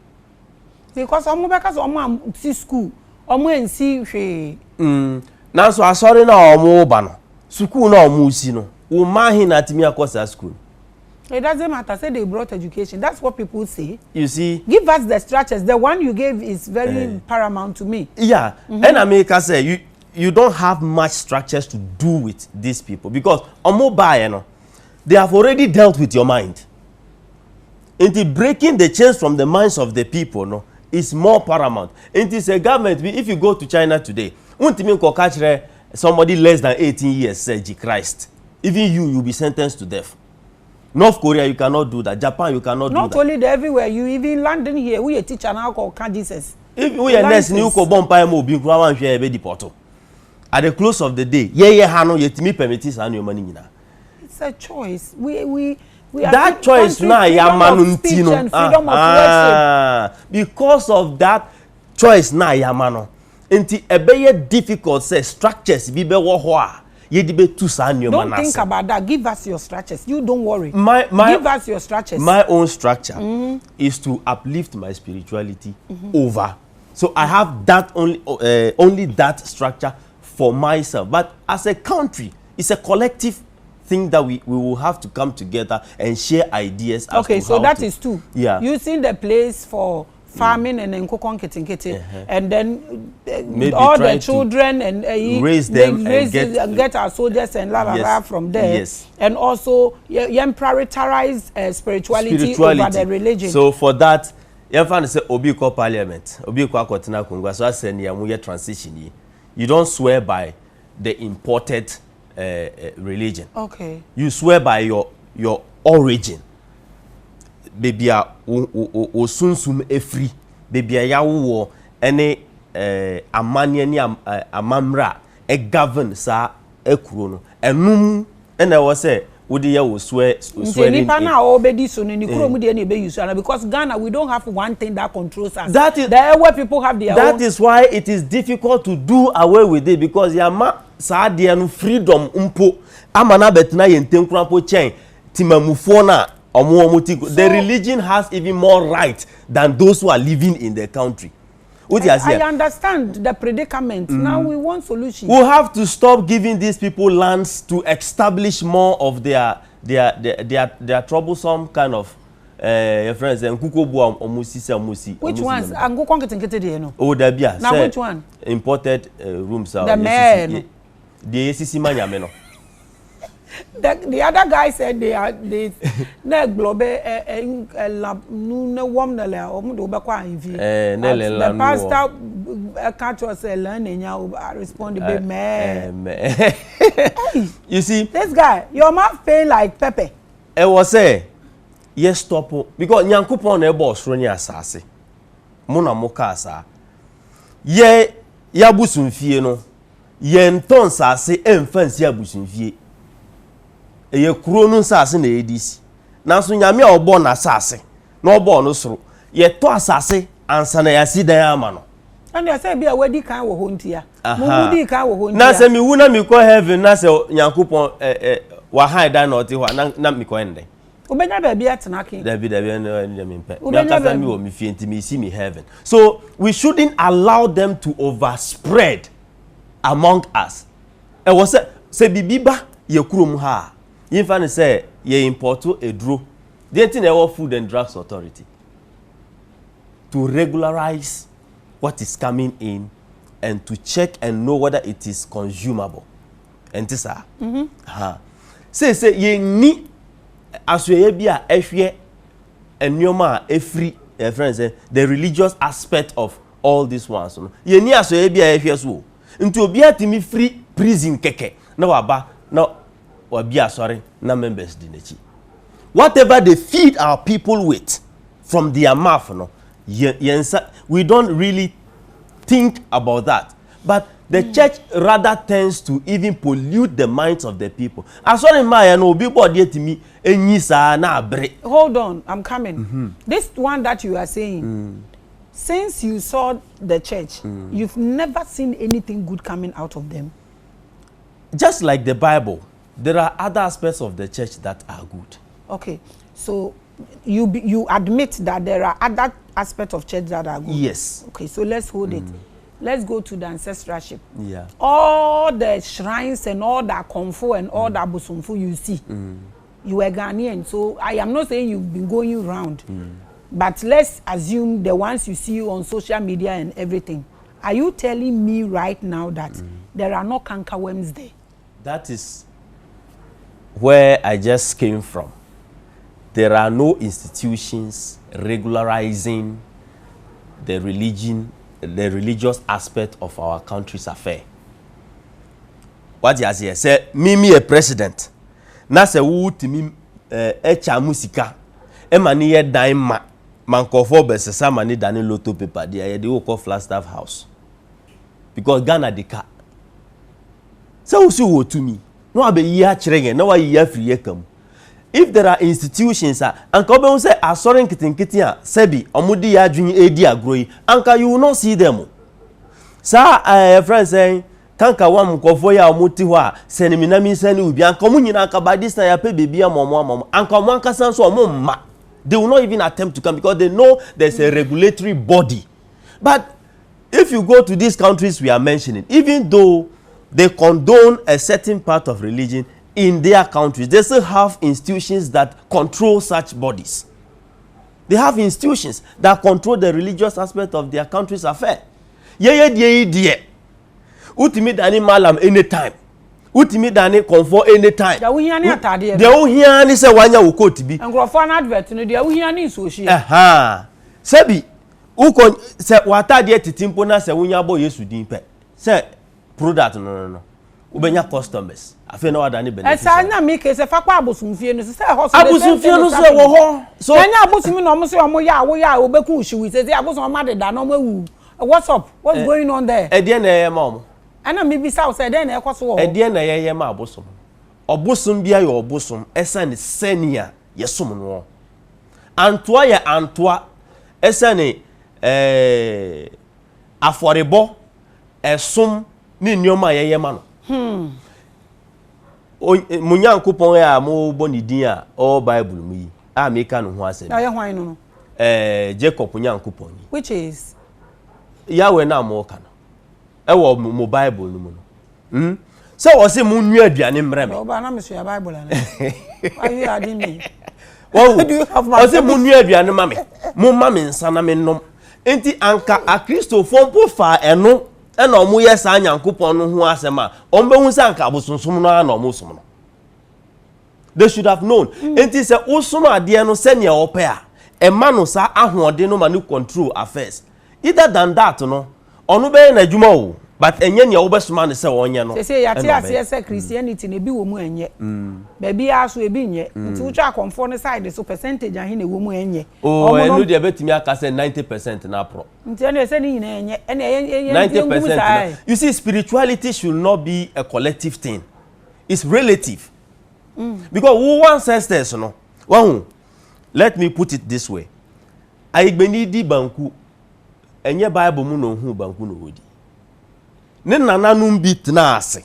Because omo see school, omo see now so asori na omo ba no school na omo si no wo mahi na timi akosa school. It doesn't matter. Say they brought education. That's what people say. You see, give us the structures. The one you gave is very paramount to me. Yeah, and I make us say you don't have much structures to do with these people because omo ba you know, they have already dealt with your mind. Into breaking the chains from the minds of the people, no, is more paramount. It is a government. If you go to China today, somebody less than 18 years said Christ. Even you'll be sentenced to death. North Korea, you cannot do that. Japan, you cannot do that. Not only there, everywhere. You even London here, we a teacher now called Jesus. If we are next new at the close of the day, it's a choice. We that choice now, because of that choice now, yamano. Inti ebeye difficult say structures bibe wohoa. Don't think about that. Give us your structures. You don't worry. Give us your structures. My own structure is to uplift my spirituality over. So I have that only that structure for myself. But as a country, it's a collective think that we will have to come together and share ideas. Okay, so that is two. Yeah. Using the place for farming and then and then maybe all the children and raise them and get our soldiers and yes, from there. Yes. And also prioritize spirituality over the religion. So for that, you find say obi ko parliament, obi ko akotena Congress, so say na mu transition. You don't swear by the imported religion. Okay. You swear by your origin. Baby a o sunsum efri. Baby a yawo any amanye ni amamra e govern sa ekuro no. Enum ena wo say wodi ya wo swear nipa na obedi so ni kuro mu de na be use because Ghana we don't have one thing that controls us. That is there where people have their that own. is why it is difficult to do away with it because yama sa de no freedom mpo amana betna yentenkura po chen timamufo na the religion has even more right than those who are living in the country. I understand the predicament. Now we want solution. We have to stop giving these people lands to establish more of their troublesome kind of friends. Which ones? Oh, now which one? Imported rooms. The man. The ACC The other guy said they na globe no warm na la o mu do be kwa invi the pastor catch us learn nya respond be man. You see this guy your mouth pay like pepper. I was say yes stop because nyankopon na e boss ro ni asase mo na mo ka asa ye ya busunfie no ye nton sase emfansi abusunfie eye kuro no nsase na edisi nanso nyame a obo na asase na obo no soro ye to asase ansa na yasi dan ama no and say bia wadi kan wo hontia mu di kan wo hontia na se mi wu na mi ko heaven na se nyankopon wa hide na oti ho na mi ko ende ubenya ba bia tenake David na mi mpe na kasa mi wo mi fie nti mi see me heaven. So we shouldn't allow them to overspread among us. E was say bibiba ye kurom ha you find say ye import a draw. The thing our Food and Drugs Authority to regularize what is coming in and to check and know whether it is consumable. And this say ye ni aswe bia ehwe enyoma efri friends the religious aspect of all these ones ye ni aswe bia ehwe so nti obi atimi free prison keke na waba na sorry, na members dinechi. Whatever they feed our people with from their mouth, no, we don't really think about that. But the church rather tends to even pollute the minds of the people. As one my no people to me hold on, I'm coming. This one that you are saying, since you saw the church, you've never seen anything good coming out of them. Just like the Bible. There are other aspects of the church that are good. Okay, so you admit that there are other aspects of church that are good. Yes. Okay, so let's hold it. Let's go to the ancestorship. Yeah. All the shrines and all that komfo and all that busumfu you see, you were Ghanaian. So I am not saying you've been going around, but let's assume the ones you see on social media and everything. Are you telling me right now that there are no cankerworms there? That is where I just came from. There are no institutions regularizing the religious aspect of our country's affair. What you say? Say me a president. Na se wu timi echa musika. E mani ye dan mankofo besesa mani dani lotto paper dey dey call Flagstaff House. Because Ghana dey ka. So who see to me? No abe year chirenge, no wa year free come. If there are institutions and come say asorin kitinkiti a sebi omudi ya adwin edi agroi anka you will not see them. Sa friends saying kanka wam nkofo ya omuti ho a seneminami sene ubi anka mu nyina anka by this time ya pe bebia momo anka mo anka san so omma. They will not even attempt to come because they know there's a regulatory body. But if you go to these countries we are mentioning, even though they condone a certain part of religion, in their countries. They still have institutions that control such bodies. They have institutions that control the religious aspect of their country's affair. Yeah. Ultimate dani malam anytime. Ultimate dani comfort anytime. Ya uhia ni atade. They uhia ni se wanya ukoti bi. Nkrofo na advert no dia uhia ni so hie. Sebi uko se watade titimpo na se wunya bo Yesu din pe. Se product no. Ubenya customers. Afi na wadani benefit. Esa na me ke se fa kwa abosumfie no se ho so. Abosumfie no se wo ho. So nya abosumi no mo se omo ya wo ya obeku ushiwi se abosom ma de da no mawu. What's up? What's going on there? Ede na ye mom. Ana me bi sa say dey na ekoso wo. Ede na ye ma abosom. Obosom bia ye obosom esa ne senia ye som no. Antoa ye antoa esa ne aforebo esom ni nneoma ye ma no. Munyankopon ya mo boni din a all Bible mu yi. A me ka no ho asem. Na ye hwan no. Jacob Nyankopon yi. Which is Yahweh na mo ka no. Ewo mo Bible no mu no. So wo se mu nua aduane mrɛ me. Oba na me so ya Bible na. Why you adding me? Wo do you have my? Wo se mu nua aduane ma me. Mo ma me nsa na me nom. Enti anka a Christopher mpo fa eno ena omo yesa Nyankopon no ho asema ombehu se anka abosonsom no ana omo som no. They should have known. Enti se osom ade no se ne ope a ema no sa ahoode no ma no control affairs. Either than that no onu be na adwuma o but enye ne obesoma ne se wonye no. Se yate ase se Christianity ne bi wo mu enye. Ba bi aso e bi nye. Nti wo twa akomfo ne side so percentage ahe ne wo mu enye. Oh enu de betimi aka se 90% na pro. Nti ene se ni nyina enye. Ene 90%. You see, spirituality should not be a collective thing. It's relative. Because who ancestors no. Well, let me put it this way. Aigbeni di banku enye Bible mu no hu banku no wodi. Ne nananum bi tena ase.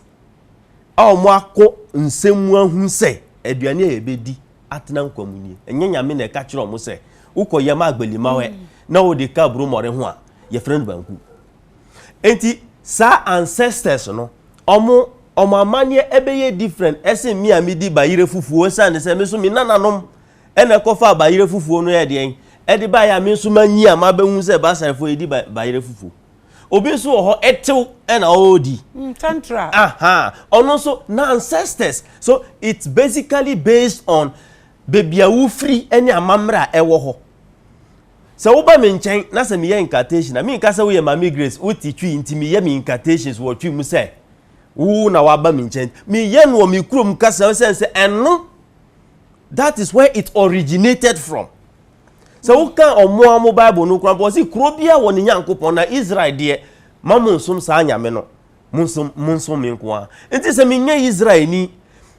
A mo akọ nsemu ahu se aduane e bedi atena nkwamunie. Enye nyame na ka kire omo se ukoye ma agbelima we na wo de ka bro more ho a ye friend banku. Enti sa ancestors no omo amanye ebeye different ese mi amidi bayire fufuo sa ne se me so mi nananom ene kofa bayire fufuo no ye de e de ba ya me so manyi amabehu se ba sarefo edi bayire fufuo obi so ho etew ena odi central ono so na ancestors. So it's basically based on bebiawu free ene amamra ewo ho. So oba me nchen na se me ye incantation na me nka se wo ye Maame Grace wo titwi intimi ye me incantations wo twi mu se wo na wa ba me nchen me ye no me krom kasa se eno. That is where it originated from. So who can omo Bible no kwan si kro bia wo ne Nyankopon na Israel de mamunsom sa anyame no munsom me nko. Enti se me nya Israel ni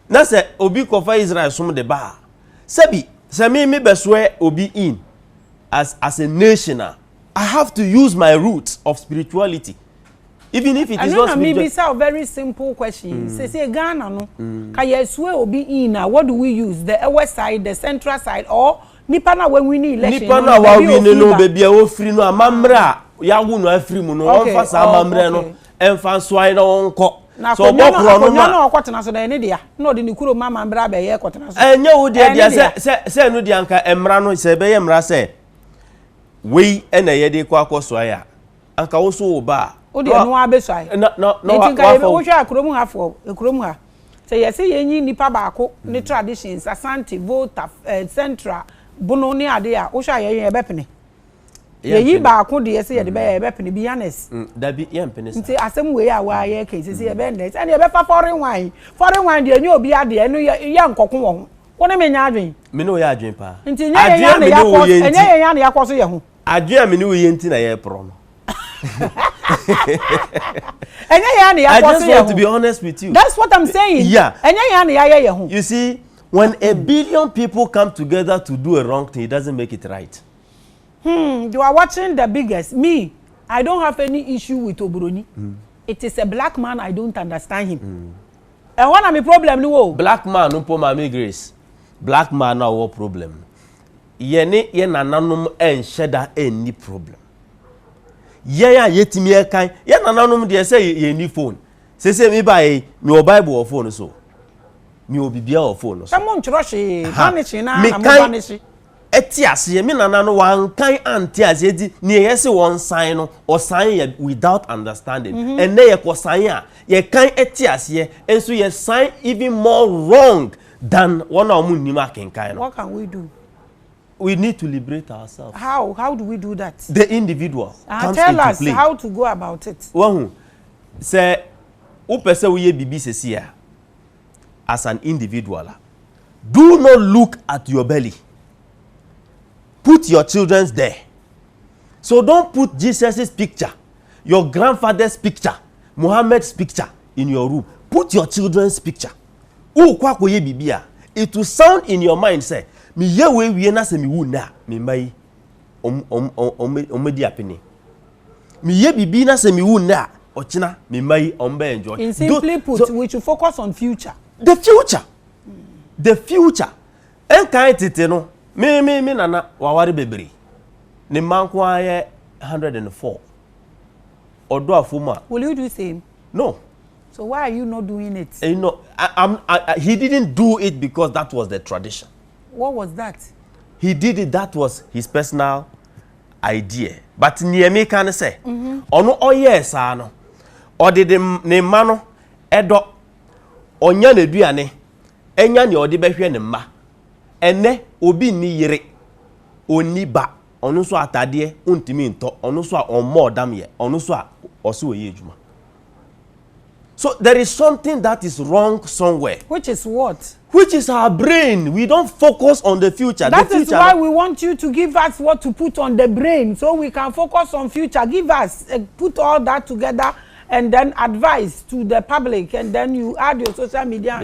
na se obi kofa Israel som de ba sebi se me besoe obi in as a nation. I have to use my roots of spirituality. Even if it is not spiritual. Maybe a very simple question. Say Ghana no. Can you swear obi in what do we use? The west side, the central side, or nipa na when we need election? Nipa na wa we no baby o free no amamra ya wu no afri mu no on fa sa amamra no emfa so ai no onko. So bokro no na okotena so da ne dia na odi ni kuro mama mbra be ye kotena so. Enye wo dia se no dia nka emra no se be ye mra se we ena ye de kwa akoso aya anka wo so wo ba o de no abesai no wa wo hwa akromu hafo ekromu ha se ye se yenyi nipa baako ni traditions asante volta central bono ni ade a wo hwa ye bepene yeyi baako de ye se ye de be bepene be honest da bi ye mpene sa nti asem we a wa ye ke se ye be net and ye be fa foreign wine de enye obi ade eno ye nkokon wo ho woni me nya adwen me no ye adwen pa nti nye ya na yakọ enye ya na yakọ so ye ho adwen me no ye nti na ye pro no. I just want to be honest with you. That's what I'm saying. Yeah. You see, when a billion people come together to do a wrong thing, it doesn't make it right. You are watching the biggest. Me, I don't have any issue with Obroni. It is a black man, I don't understand him. And what am I problem no? Black man no po Maame Grace. Black man no what problem. Ye nananom enhyeda any problem. Yeah, yetimi ekan. Ye nananom de say ye ni phone. Say me buy me Bible or phone so. me obi bia o phone no. Someone chroshi, vanishi na mo vanishi. Etiase me nana no wan kan antiase di ne yesi won sign no or sign without understanding. And na ye ko sign a ye kan etiase enso ye sign even more wrong than one of them nima kenkai no. What can we do? We need to liberate ourselves. How do we do that? The individual comes tell into us play. How to go about it. One say who person we bibi sesi as an individual. Do not look at your belly. Put your children's there. So don't put Jesus's picture, your grandfather's picture, Muhammad's picture in your room. Put your children's picture. It will sound in your mind say, me ye we na se me wu na me mai omedi apini. Me ye bibi na se me wu na ochina me mai ombe enjoy. In simply put, we should focus on future. The future. The future. En kan tete no me nana wawari bebre. Ne manko aye 104. Odo afuma. Will you do same? No. So why are you not doing it? You know, he didn't do it because that was the tradition. What was that? He did it. That was his personal idea. But Niemi can say, oh yes, ano. Or did ne mano edo onya ne duane enya ne odi behwe ne ma ene obi ni yire oni ba onu so atade untimi nto onu so a ommo dam ye onu so a oso oye ejuma. So there is something that is wrong somewhere. Which is what? Which is our brain. We don't focus on the future. That is why we want you to give us what to put on the brain so we can focus on future. Give us, put all that together and then advise to the public, and then you add your social media.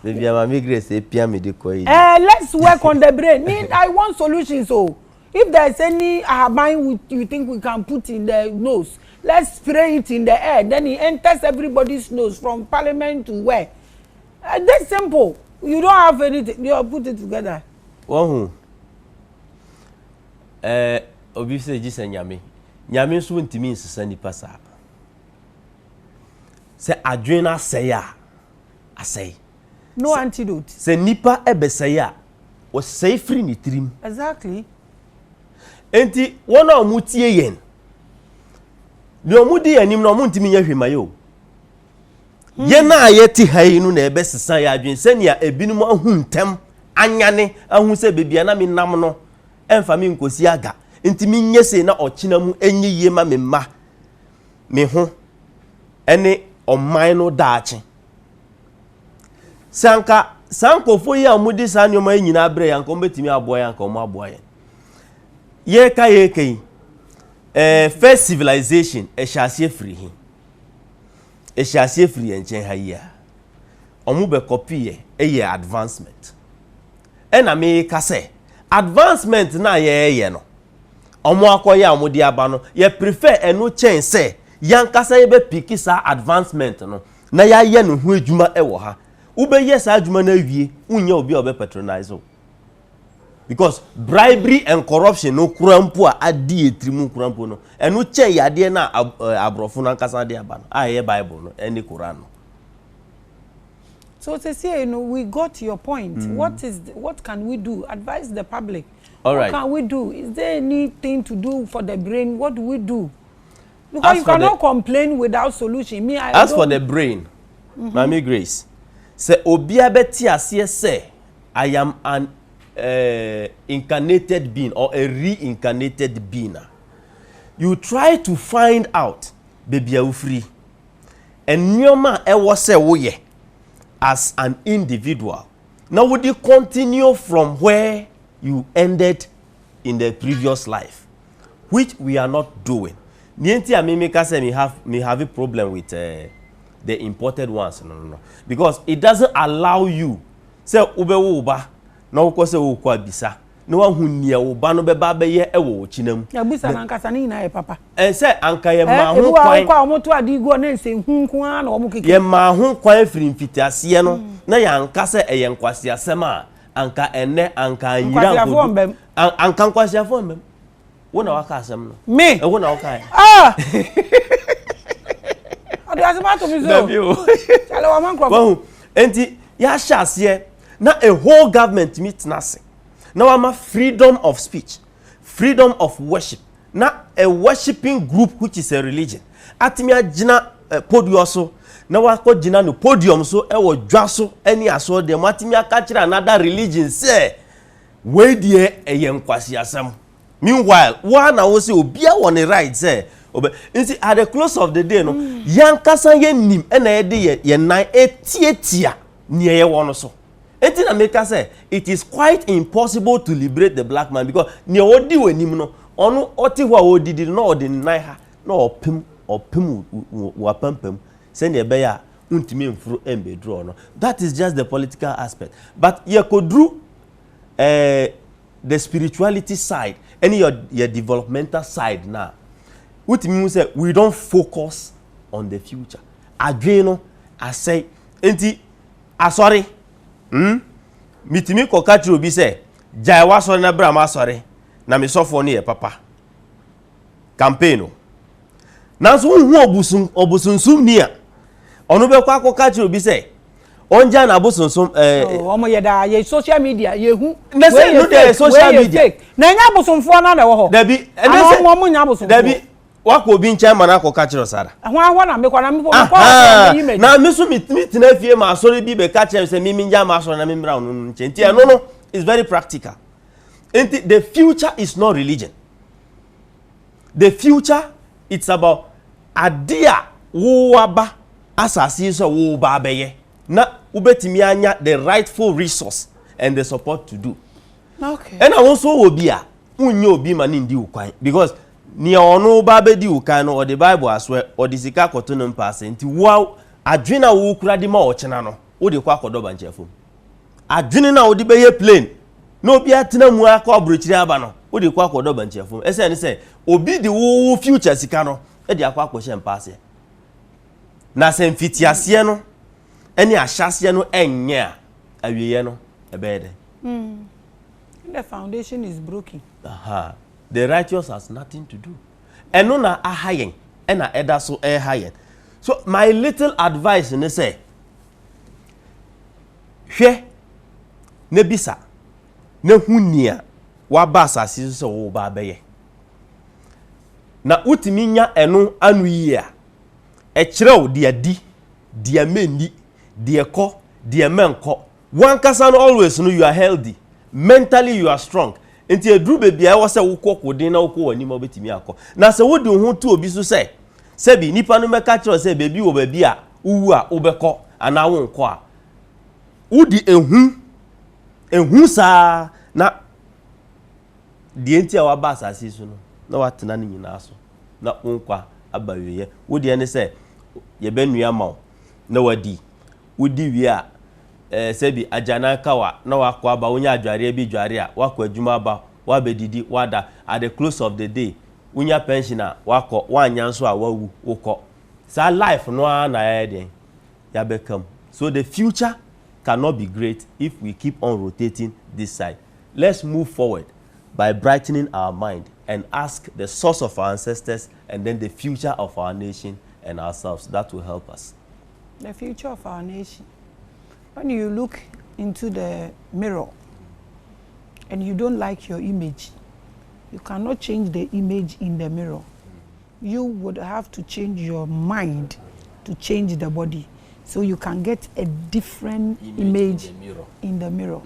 Maybe Maame Grace let's work on the brain. I want solutions. So if there's any mind you think we can put in the nose, let's spray it in the air. Then it enters everybody's nose from parliament to where. That's simple. You don't have anything. You put it together. One obi say Jesus nyame. Nyame so ntimi nsesa nipa sa. Say adwena say a asay. No antidote. Say nipa ebesay a o say free ni trim. Exactly. Enti wona omutie yen. Ni omudi anim na omuntimi nya hwemayo. Ye na ayeti hai nu na ebe sesa ya adwen senia ebinum ahuntem anyane ahu se bebia na me nam no emfa me nkosi aga ntimi nyese na ochina mu enyiye ma me ma me ho ene oman no daache sankofo ye amudi sanoma nyina abre yanko mbetimi aboya yanko mo aboya ye kai first civilization e shase free hin e shase free enchen haya omu be copy ye advancement ena me ka say advancement na ye no omu akoye amudi aba no ye prefer enu chen say yankasa ye be piki sa advancement no na ya ye no hu adwuma e wo ha ube ye sa adwuma na wie unye obi obe patronize o. Because bribery and corruption no kurampo a adi etrimu kurampo no enu che yade na abrofo na nkasa de aba no aye Bible no any Quran no. So to say, we got your point. What can we do? Advise the public. All right. What can we do? Is there anything to do for the brain? What do we do? Because you cannot complain without solution. As for the brain, Maame Grace, say obia beti asiye say I am an incarnated being or a reincarnated being. You try to find out baby you free. And nyoma e was say woye as an individual. Now would you continue from where you ended in the previous life, which we are not doing. Nienti amemeka say me have a problem with the imported ones. No. Because it doesn't allow you say ube uba na uko se ukwa bisa no wa hunia uba no beba be ye ewo chinam ya bisa na nkasa ni na ye papa say anka ye ma ho kwan kwa omoto adigo na nse hunku an na omukike ye ma ho kwan firi mfitiase no na ya nkasa eye nkwase asema anka ene anka anyira ko anka nkwase afo mbem wona waka asem no me wona waka ado asema to bizo chale wa mankro well enti ya shase na a whole government meet nase na wama freedom of speech, freedom of worship, na a worshiping group which is a religion atimi agina podium so na wako gina no podium so e wo dwa so ani aso de matimi aka kire another religion say we die eyenkwasi asem. Meanwhile one na wo say obia won the right say see, at the close of the day, no, yankasa ye nim ena ye de ye nan etietia niye ye wono so. Enti na make say it is quite impossible to liberate the black man because niye odi we nim no ono oti ho a odidi no odi nan ha na opem wapampam send ye be ya untimi mfuru embedro no. That is just the political aspect. But ye kodru the spirituality side and your developmental side now. What means that we don't focus on the future. Adreno, I say, enti, sorry. Mitimi kokati obi say, jaiwa sorry na brama sorry. Na mi sofo ni e papa. Campaign. Nanso hu obusunsum ni a. Onu be kwa kokati obi say, onja na obusunsum omo ye da ye social media ye hu. Na say no dey social media. Na nya abusumfo na wo ho. Dabi, ene say mo nya abusumfo. Dabi wako obi nche ma na akoka kire osara ahwa na me kwa na me na me so mitina fie ma asori bi be ka kire se mi nja ma asori na me mra onu nche nti no is very practical. The future is not religion. The future it's about adia wo aba asasi so wo ba beye na ubetimi anya the rightful resource and the support to do. Okay. And I also obi a unye obi ma ni ndi ukwan because ni ono ba be di ukan no or the Bible aswe or the sika koto no mpasse nti wo adwena wo kura di ma o chena no wo de kwa kodo ba nchefo adwene na wo de be ye plane no obi atena mu aka obrochiri aba no wo de kwa kodo ba nchefo ese ne se obi di wo future sika no e de akwa akwohye mpasse na se mfitiase no eni ahyase no enye a awiye no e be de the foundation is broken. The righteous has nothing to do. And no na ahayen, and na eda so hayen. So my little advice in say, hwe ne bisa ne hunia wa basa si so wo ba beye. Na utimi nya eno anu yi a e kirew de adi, de menni, de ko, de menko. One person always know you are healthy. Mentally you are strong. Enti edru bebi a wo se wo kokode na wo ko wani ma betimi akọ na se wo de ho to obi so se bi nipa no meka kire se bebi wo bebi a uwu a obekọ ana wo nkọ a udi ehu sa na de enti a wa ba asase so no na watena ne nyina so na onkwa abaweye wo de ne se ye benua ma na wadi udi wi a sebi ajana kawa na wakọ aba onya adware bi dware a wakọ adwuma aba wabedidi wada at the close of the day unya pensioner wakọ wanya nso a wawu wokọ sa life no na ya become. So the future cannot be great if we keep on rotating this side. Let's move forward by brightening our mind and ask the source of our ancestors and then the future of our nation and ourselves. That will help us. The future of our nation. When you look into the mirror and you don't like your image, you cannot change the image in the mirror. You would have to change your mind to change the body so you can get a different image in the mirror.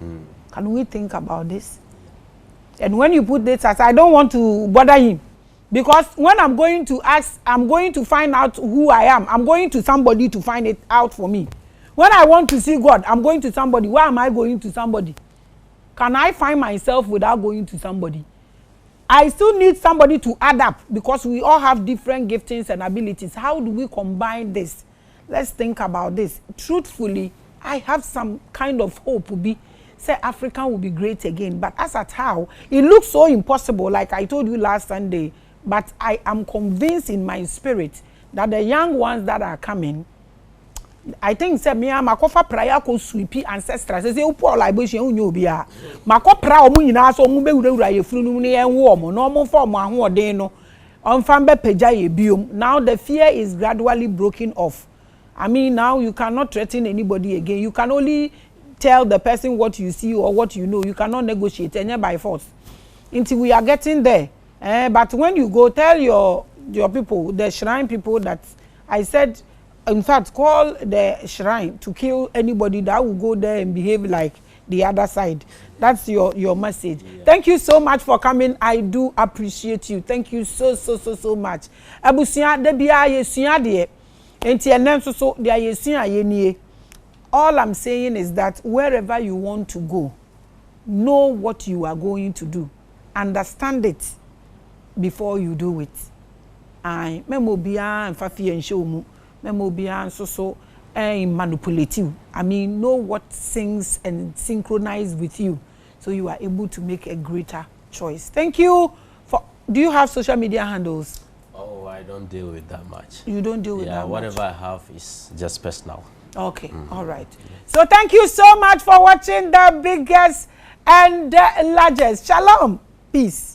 Can we think about this? And when you put this as, I don't want to bother him because when I'm going to ask, I'm going to find out who I am. I'm going to somebody to find it out for me. When I want to see God, I'm going to somebody. Why am I going to somebody? Can I find myself without going to somebody? I still need somebody to add up because we all have different giftings and abilities. How do we combine this? Let's think about this. Truthfully, I have some kind of hope to be, say Africa will be great again. But as at how, it looks so impossible, like I told you last Sunday. But I am convinced in my spirit that the young ones that are coming, I think say me makofa prayer ko sweepy ancestral say upo libation unyo bia mako pra omu nyina so omu be wura ye furu nu ne enwo omo no omu fa omu ahoden no onfa be pagya ye biom. Now the fear is gradually broken off. I mean, now you cannot threaten anybody again. You can only tell the person what you see or what you know. You cannot negotiate any by force. Until we are getting there. But when you go, tell your people, the shrine people, that I said, in fact, call the shrine to kill anybody that will go there and behave like the other side. That's your message. Yeah. Thank you so much for coming. I do appreciate you. Thank you so much. Abusia debia yesuya de enti enem so de yesuya ye nie. All I'm saying is that wherever you want to go, know what you are going to do. Understand it before you do it. I memo bia and fafi and show mu. Memo bia and so manipulative. I mean, know what sings and synchronize with you, so you are able to make a greater choice. Thank you for. Do you have social media handles? Oh, I don't deal with that much. You don't deal with that much? Yeah, whatever I have is just personal. Okay, all right. So thank you so much for watching the biggest and the largest. Shalom. Peace.